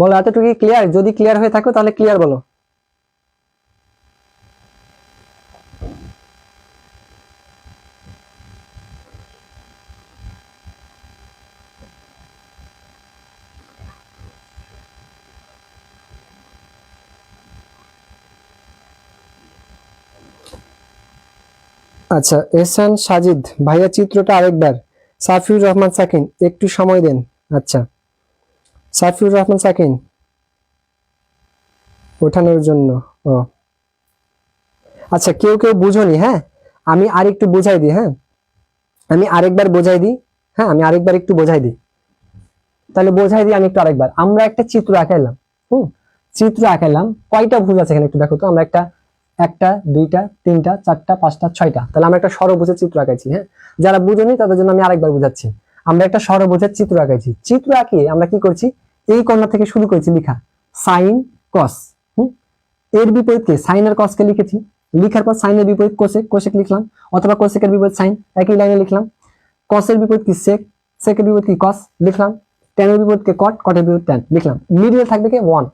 বলো এতটুকু ক্লিয়ার? যদি ক্লিয়ার হয়ে থাকো তাহলে ক্লিয়ার বলো। আচ্ছা, এহসান সাজিদ ভাইয়া চিত্রটা আরেকবার। সাফিউর রহমান সাকিন একটু সময় দেন। আচ্ছা, সাফিউর রহমান সাকিন ওঠানোর জন্য। ও আচ্ছা, কেউ কেউ বুঝোনি, হ্যাঁ আমি আরেকটু বোঝাই দিই। হ্যাঁ আমি আরেকবার বোঝাই দিই। হ্যাঁ আমি আরেকবার একটু বোঝাই দিই। তাহলে বোঝাই দিই আমি একটু আরেকবার। আমরা একটা চিত্র আঁকাইলাম। চিত্র আঁকাইলাম, কয়টা ভুজ আছে এখানে একটু দেখো তো। আমরা একটা একটা দুইটা তিনটা চারটা পাঁচটা ছয়টা, তাহলে আমরা একটা ষড়ভুজের চিত্র আঁকাইছি। হ্যাঁ যারা বুঝোনি তাদের জন্য আমি আরেকবার বুঝাচ্ছি। আমরা একটা ষড়ভুজের চিত্র আঁকাইছি। চিত্র আঁকিয়ে আমরা কি করছি, এই কর্নার থেকে শুরু করেছি লিখা সাইন কস। এর বিপরীত কে, সাইন আর কসকে লিখেছি। লিখার পর সাইনের বিপরীত কোসেক, কোসেক লিখলাম, অথবা কোসেকের বিপরীত সাইন, একই লাইনে লিখলাম। কসের বিপরীত কি সেক, সেকের বিপরীত কি কস লিখলাম। ট্যানের বিপরীত কে কট, কটের বিপরীত ট্যান লিখলাম। মিডিলে থাকবে কে ওয়ান।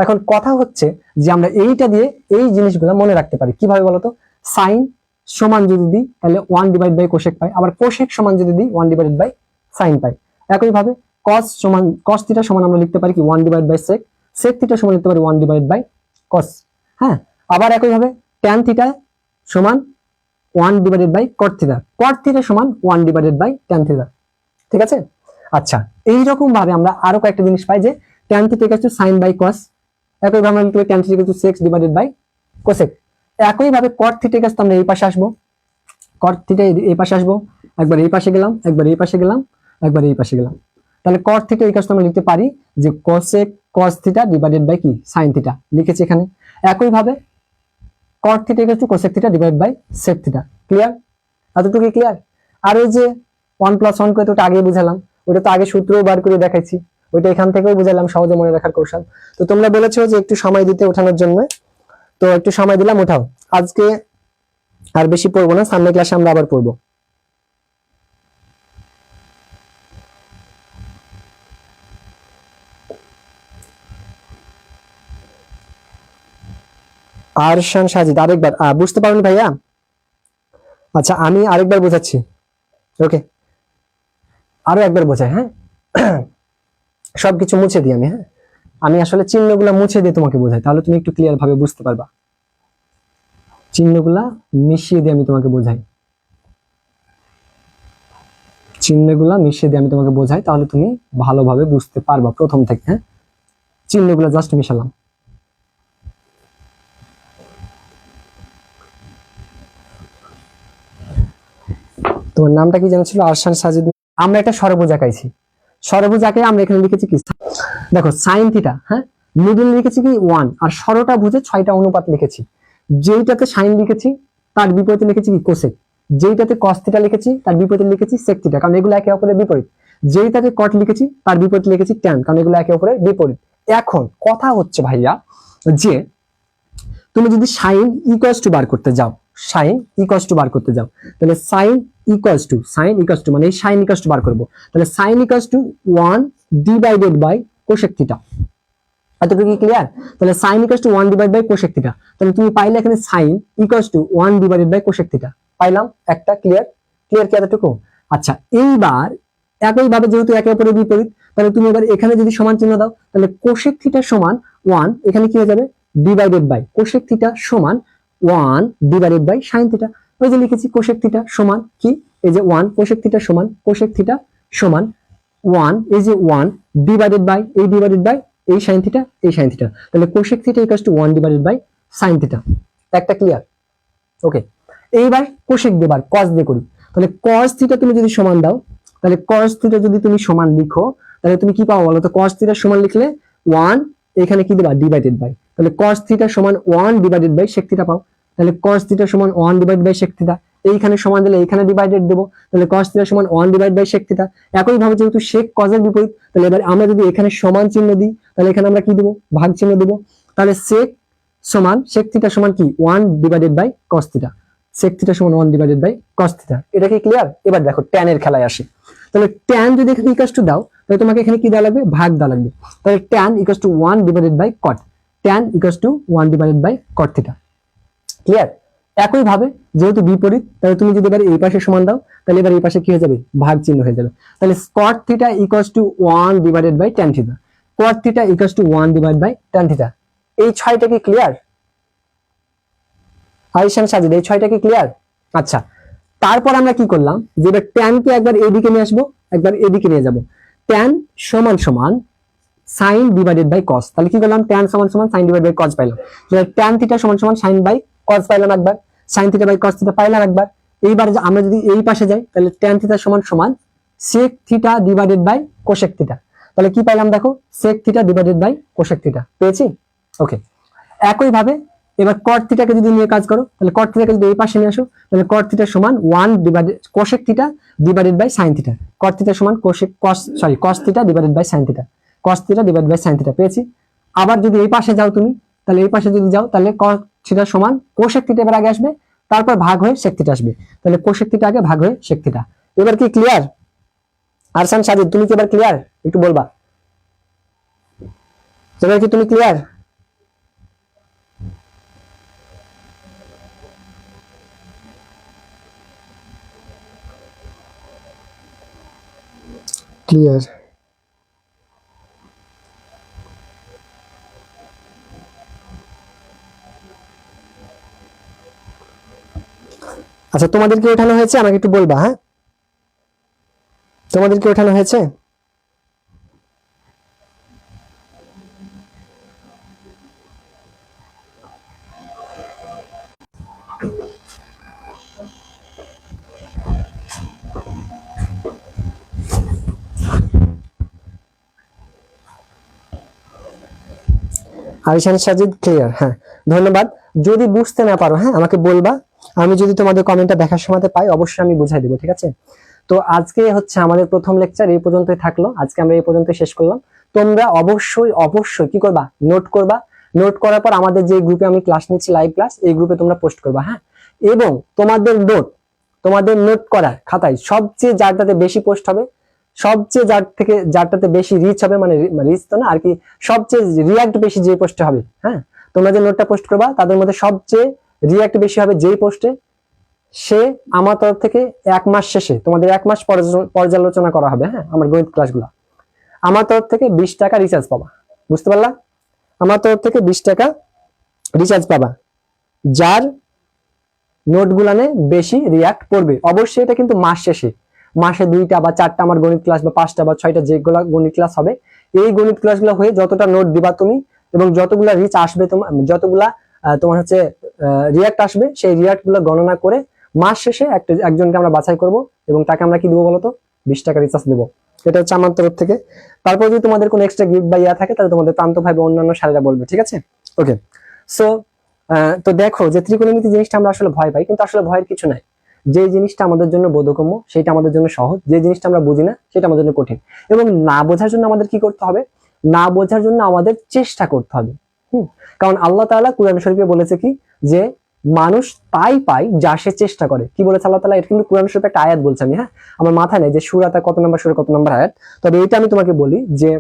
এখন কথা হচ্ছে যে আমরা এইটা দিয়ে এই জিনিসগুলো মনে রাখতে পারি কিভাবে বলতো। সাইন সমান যদি দিই তাহলে 1/, কোসেক পাই, আবার কোসেক সমান যদি দিই 1/, সাইন পাই। একইভাবে কস সমান কস থিটা সমান আমরা লিখতে পারি কি 1/, সেক, সেক থিটা সমান লিখতে পারি 1/, কস। হ্যাঁ আবার একইভাবে ট্যান থিটা সমান 1/, কট থিটা, কট থিটা সমান 1/, ট্যান থিটা। ঠিক আছে। আচ্ছা এইরকম ভাবে আমরা আরো কয়েকটা জিনিস পাই যে tan theta equal to sine by cos, একইভাবে আমরা লিখতে পারি tan theta equal to sec divided by cosec. একইভাবে কট থিটা ইকুয়াল টু আমরা এই পাশে আসবো, কট থিটা এই পাশে আসবো, একবার এই পাশে গেলাম, একবার এই পাশে গেলাম, একবার এই পাশে গেলাম। তাহলে কট থিটা ইকুয়াল টু আমরা লিখতে পারি যে cosec cos theta divided by কি সাইন থিটা লিখেছি এখানে। একইভাবে cot theta equal to cosec theta divided by sec theta. Clear? এতটুকু ক্লিয়ার? আর ওই যে 1+1 করে তো ওটা আগে বুঝালাম, ওটা তো আগে সূত্রও বার করে দেখাইছি, ওইটা এখান থেকেও বুঝালাম সহজে মনে রাখার কৌশল। তো তোমরা বলেছো যে একটু সময় দিতে ওঠানোর জন্য, তো একটু সময় দিলাম, ওঠাও। আজকে আর বেশি পড়বো না, সামনের ক্লাসে আমরা আবার পড়বো। আরশান সাজিদ আরেকবার বুঝতে পারোনি ভাইয়া? আচ্ছা আমি আরেকবার বোঝাচ্ছি। ওকে আরো একবার বোঝাই। হ্যাঁ সবকিছু মুছে দিই আমি। হ্যাঁ আমি আসলে চিহ্নগুলো মুছে দিয়ে তোমাকে বোঝাই, তাহলে তুমি একটু ক্লিয়ার ভাবে বুঝতে পারবা। চিহ্নগুলা মিশিয়ে দিয়ে আমি তোমাকে বোঝাই, চিহ্নগুলা মিশিয়ে দিয়ে আমি তোমাকে বোঝাই, তাহলে তুমি ভালোভাবে বুঝতে পারবা প্রথম থেকে। হ্যাঁ চিহ্নগুলা জাস্ট মিশালাম। তোমার নামটা কি জানা ছিল? আরশান সাজিদ। আমরা একটা ষড়ভুজ আঁকাইছি, ষড়ভুজ আঁকে আমরা এখানে লিখেছি কি দেখো সাইন থিটা। হ্যাঁ মিডল লিখেছি কি 1, আর ষড়টা ভুজে 6টা অনুপাত লিখেছি। যেইটাতে সাইন লিখেছি তার বিপরীতে লিখেছি কি কোসেক, যেইটাতে কস থিটা লিখেছি তার বিপরীতে লিখেছি সেক থিটা, কারণ এগুলো একে অপরের বিপরীত। যেইটাতে কট লিখেছি তার বিপরীতে লিখেছি ট্যান, কারণ এগুলো একে অপরের বিপরীত। এখন কথা হচ্ছে ভাইয়া যে তুমি যদি সাইন ইকুয়ালস টু বার করতে যাও, সাইন ইকুয়ালস টু বার করতে যাও, তাহলে সাইন ইকুয়ালস টু মানে এই সাইন ইকুয়ালস টু বার করব, তাহলে sine equals to 1/, cosec theta. এতটুকু ক্লিয়ার? তাহলে sine equals to 1/, cosec theta. তাহলে তুমি পাইলে এখানে sine equals to 1/, cosec theta পাইলাম একটা। ক্লিয়ার? ক্লিয়ার কি এতটুকু? আচ্ছা এইবার একইভাবে যেহেতু একে অপরের বিপরীত, তাহলে তুমি এবার এখানে যদি সমান চিহ্ন দাও, তাহলে কোসেক থিটা সমান 1, এখানে কি হয়ে যাবে ডিভাইডেড বাই কোসেক থিটা সমান 1/, সাইন থিটা। ওই যে লিখেছি কোসেক থিটা সমান কি, এই যে 1, কোসেক থিটা সমান কোসেক থিটা সমান 1, এই যে 1 ডিভাইডেড বাই এই ডিভাইডেড বাই এই সাইন থিটা, এই সাইন থিটা। তাহলে cosec theta equals to 1/, sine theta. একটা ক্লিয়ার? ওকে এইবার কোসেক দেবার কস দিয়ে করি। তাহলে কস থিটা তুমি যদি সমান দাও, তাহলে কস থিটা যদি তুমি সমান লিখো, তাহলে তুমি কি পাও বলো তো? কস থিটা সমান লিখলে 1, এখানে কি দিবা ডিভাইডেড বাই, তাহলে cos থিটা সমান 1/, sec থিটা পাও। তাহলে cos থিটা সমান 1/, sec থিটা, এইখানে সমান দিলে এইখানে ডিভাইডেড দেব, তাহলে cos থিটা সমান 1/, sec থিটা। একই ভাবে যেহেতু sec cos এর বিপরীত, তাহলে এবার আমরা যদি এখানে সমান চিহ্ন দিই, তাহলে এখানে আমরা কি দেব? ভাগ চিহ্ন দেব। তাহলে sec সমান sec থিটা সমান কি 1/cos থিটা, sec থিটা সমান 1/cos থিটা। এটা কি ক্লিয়ার? এবার দেখো tan এর খেলায় আসি। তাহলে tan যদি এখানে ইকুয়াল টু দাও, তাহলে তোমাকে এখানে কি দেওয়া লাগবে? ভাগ দেওয়া লাগবে। তাহলে tan equal to 1/cot, tan equal to 1/cot theta. Clear? একই ভাবে যেহেতু বিপরীত, তাহলে তুমি যদি এবার এই পাশে সমান দাও, তাহলে এবার এই পাশে কি হয়ে যাবে? ভাগ চিহ্ন হয়ে যাবে। তাহলে cot theta equal two 1/tan theta, cot theta equal two 1/tan theta. এই 6টা কি ক্লিয়ার? আরিশান সাজিদ, এই 6টা কি ক্লিয়ার? আচ্ছা, তারপর আমরা কি করলাম যে এবার tan কে একবার এদিকে নিয়ে আসবো, একবার এদিকে নিয়ে যাব। tan সমান সমান sin/cos, তাহলে কি করলাম? tan সমান সমান sin/cos পাইলাম। তাহলে tan থিটা সমান সমান sin/cos পাইলাম একবার, sin থিটা/cos থিটা পাইলাম একবার। এইবার আমরা যদি এই পাশে যাই, তাহলে tan থিটা সমান সমান sec theta divided by cosec theta. তাহলে কি পাইলাম দেখো? sec theta divided by cosec theta পেয়েছি। ওকে, একই ভাবে এবার cot থিটাকে যদি নিয়ে কাজ করো, তাহলে cot থিটাকে যদি এই পাশে নিয়ে আসো, তাহলে cot থিটা সমান 1/cosec theta divided by sin theta. cot theta সমান cos theta divided by sin theta, cos theta divided by sin theta পেয়েছি। আবার যদি এই পাশে যাও তুমি, তাহলে এই পাশে যদি যাও, তাহলে cos থিটা সমান cosec থিটা এবার আগে আসবে, তারপর ভাগ হয়ে sec থিটা আসবে। তাহলে cosec থিটা আগে, ভাগ হয়ে sec থিটা। এবার কি ক্লিয়ার? আরসান সাজিদ, তুমি কি এবার ক্লিয়ার? একটু বলবা, এবার কি তুমি ক্লিয়ার? ক্লিয়ার? আচ্ছা, তোমাদের কি ওঠানো হয়েছে? আমাকে একটু বলবা। হ্যাঁ, তোমাদের কি ওঠানো হয়েছে? আরিশান সাজিদ ক্লিয়ার? হ্যাঁ, ধন্যবাদ। যদি বুঝতে না পারো, হ্যাঁ আমাকে বলবা। আমি যদি তোমাদের কমেন্টটা দেখার সময় পাই, অবশ্যই আমি বুঝাই দেবো, ঠিক আছে? তো আজকে হচ্ছে আমাদের প্রথম লেকচার এই পর্যন্তই থাকলো। আজকে আমরা এই পর্যন্ত শেষ করলাম। তোমরা অবশ্যই অবশ্যই কি করবা? নোট করবা। নোট করার পর আমাদের যে গ্রুপে আমি ক্লাস নিচ্ছি, লাইভ ক্লাস, এই গ্রুপে তোমরা পোস্ট করবা। হ্যাঁ, এবং তোমাদের নোট করা খাতায় সবচেয়ে যারটাতে বেশি পোস্ট হবে, সবচেয়ে যারটাতে বেশি রিচ হবে, মানে রিচ তো না আর কি, সবচেয়ে রিয়াক্ট বেশি যে পোস্টে হবে, হ্যাঁ তোমরা যে নোটটা পোস্ট করবা তাদের মধ্যে সবচেয়ে রিয়াক্ট বেশি হবে যেই পোস্টে, সে আমার তরফ থেকে 1 মাস শেষে তোমাদের 1 মাস পর্যালোচনা করা হবে। হ্যাঁ, আমার গণিত ক্লাসগুলো আমার তরফ থেকে 20 টাকা রিচার্জ পাবা। বুঝতে পারলা? আমার তরফ থেকে 20 টাকা রিচার্জ পাবা যার নোটগুলানে বেশি রিয়াক্ট করবে। অবশ্যই এটা কিন্তু মাস শেষে, মাসে 2টা বা 4টা আমার গণিত ক্লাস বা 5টা বা 6টা যেগুলো গণিত ক্লাস হবে, এই গণিত ক্লাসগুলো হয়ে যতটা নোট দিবা তুমি এবং যতগুলা রিচ আসবে, তোমার যতগুলা তোমার হচ্ছে রিয়াক্ট আসবে, সেই রিয়াক্ট গুলো গণনা করে মাস শেষে একজনকে আমরা বাছাই করব এবং তাকে আমরা কি দেবো বলতো? 20 টাকা রিচার্জ দেবো। এটা হচ্ছে আমার তরফ থেকে। তারপর যদি তোমাদের কোনো এক্সট্রা গিফট বা ইয়া থাকে, তাহলে তোমাদের প্রান্ত ভাই বা অন্যান্য স্যারেরা বলবে, ঠিক আছে? ওকে, সো তো দেখো যে ত্রিকোণমিতি জিনিসটা আমরা আসলে ভয় পাই, কিন্তু আসলে ভয়ের কিছু নাই। যে জিনিসটা আমাদের জন্য বোধগম্য সেটা আমাদের জন্য সহজ, যে জিনিসটা আমরা বুঝি না সেটা আমাদের জন্য কঠিন। এবং না বোঝার জন্য আমাদের কি করতে হবে? না বোঝার জন্য আমাদের চেষ্টা করতে হবে। কারণ আল্লাহ তাআলা কুরআন শরীফে বলেছে কি, যে মানুষ তাই পায় যা সে চেষ্টা করে। কি বলেছে আল্লাহ তাআলা? এটা কিন্তু কুরআন শরীফে একটা আয়াত বলছে। আমি হ্যাঁ, আমার মাথায় নেই যে সূরাটা কত নম্বর সূরা কত নম্বর আয়াত, তবে এটা আমি তোমাকে বলি যে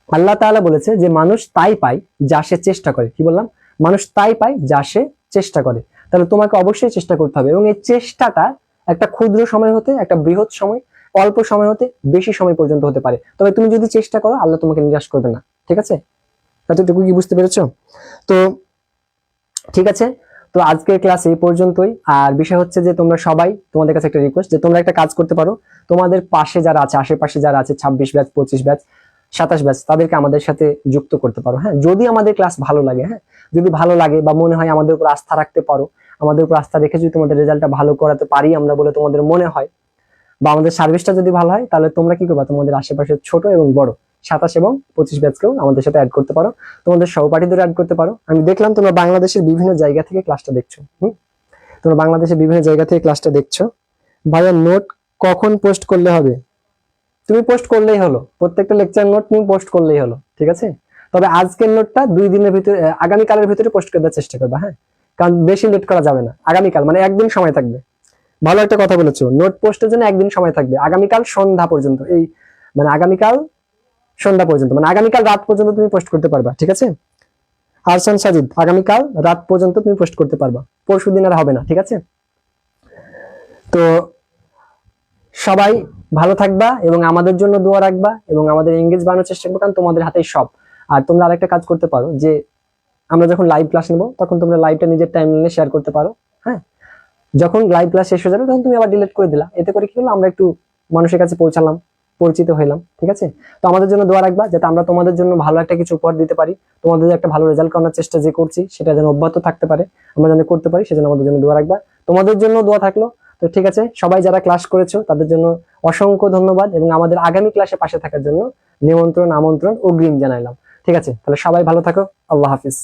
আল্লাহ তাআলা বলেছে যে মানুষ তাই পায় যা সে চেষ্টা করে। কি বললাম? মানুষ তাই পায় যা সে চেষ্টা করে। তাহলে তোমাকে অবশ্যই চেষ্টা করতে হবে এবং এই চেষ্টাটা একটা ক্ষুদ্র সময় হতে একটা বৃহৎ সময়, অল্প সময় হতে বেশি সময় পর্যন্ত হতে পারে। তবে তুমি যদি চেষ্টা করো, আল্লাহ তোমাকে নিরাশ করবে না। ঠিক আছে? এতটুকু কি বুঝতে পেরেছো? তো ঠিক আছে, তো আজকের ক্লাস এই পর্যন্তই। আর বিষয় হচ্ছে যে তোমরা সবাই, তোমাদের কাছে একটা রিকোয়েস্ট যে তোমরা একটা কাজ করতে পারো, তোমাদের পাশে যারা আছে, আশেপাশে যারা আছে, 26 ব্যাচ, 25 ব্যাচ, 27 ব্যাচ, তাদেরকে আমাদের সাথে যুক্ত করতে পারো। হ্যাঁ, যদি আমাদের ক্লাস ভালো লাগে, হ্যাঁ যদি ভালো লাগে বা মনে হয় আমাদের উপর আস্থা রাখতে পারো, আমাদের উপর আস্থা রেখে যদি তোমাদের রেজাল্টটা ভালো করাতে পারি আমরা বলে তোমাদের মনে হয়, বা আমাদের সার্ভিসটা যদি ভালো হয়, তাহলে তোমরা কি করবা? তোমাদের আশেপাশে ছোট এবং বড় 27 এবং 25 ব্যাচকেও আমাদের সাথে অ্যাড করতে পারো, তোমাদের সহপাঠীদের অ্যাড করতে পারো। আমি দেখলাম তোমরা বাংলাদেশের বিভিন্ন জায়গা থেকে ক্লাসটা দেখছো। তোমরা বাংলাদেশের বিভিন্ন জায়গা থেকে ক্লাসটা দেখছো। ভাইয়া, নোট কখন পোস্ট করলে হবে? তুমি পোস্ট করলেই হলো, প্রত্যেকটা লেকচার নোট তুমি পোস্ট করলেই হলো, ঠিক আছে? তবে আজকের নোটটা 2 দিনের ভিতরে আগামীকালের ভিতরে পোস্ট করে দেওয়ার চেষ্টা করবা, হ্যাঁ, কারণ বেশি লেট করা যাবে না। আগামীকাল মানে একদিন সময় থাকবে। ভালো একটা কথা বলেছো, নোট পোস্টের জন্য একদিন সময় থাকবে, আগামীকাল সন্ধ্যা পর্যন্ত। এই মানে আগামীকাল সন্ধ্যা পর্যন্ত, মানে আগামীকাল রাত পর্যন্ত তুমি পোস্ট করতে পারবা, ঠিক আছে? আরসান সাজিদ, আগামীকাল রাত পর্যন্ত তুমি পোস্ট করতে পারবা, পরশুদিন আর হবে না, ঠিক আছে? তো সবাই ভালো থাকবা এবং আমাদের জন্য দোয়া রাখবা এবং আমাদের এঙ্গেজ বানানোর চেষ্টা করবো, কারণ তোমাদের হাতেই সব। আর তোমরা আরেকটা কাজ করতে পারো, যে আমরা যখন লাইভ ক্লাস নেবো তখন তোমরা লাইভটা নিজের টাইমলাইনে শেয়ার করতে পারো, হ্যাঁ। যখন লাইভ ক্লাস শেষ হয়ে যাবে তখন তুমি আবার ডিলিট করে দিলা, এতে করে কি হলো, আমরা একটু মানুষের কাছে পৌঁছালাম, পরিচিত হইলাম, ঠিক আছে? তো আমাদের জন্য দোয়া রাখবা, যাতে আমরা তোমাদের জন্য ভালো একটা কিছু উপহার দিতে পারি, তোমাদের একটা ভালো রেজাল্ট করার চেষ্টা যে করছি সেটা যেন অব্যাহত থাকতে পারে, আমরা যেন করতে পারি, সেজন্য আমাদের জন্য দোয়া রাখবা। তোমাদের জন্য দোয়া থাকলো। তো ঠিক আছে, সবাই যারা ক্লাস করেছো তাদের জন্য অসংখ্য ধন্যবাদ এবং আমাদের আগামী ক্লাসে পাশে থাকার জন্য নিমন্ত্রণ আমন্ত্রণ অগ্রিম জানাইলাম। ঠিক আছে, তাহলে সবাই ভালো থাকো। আল্লাহ হাফিজ।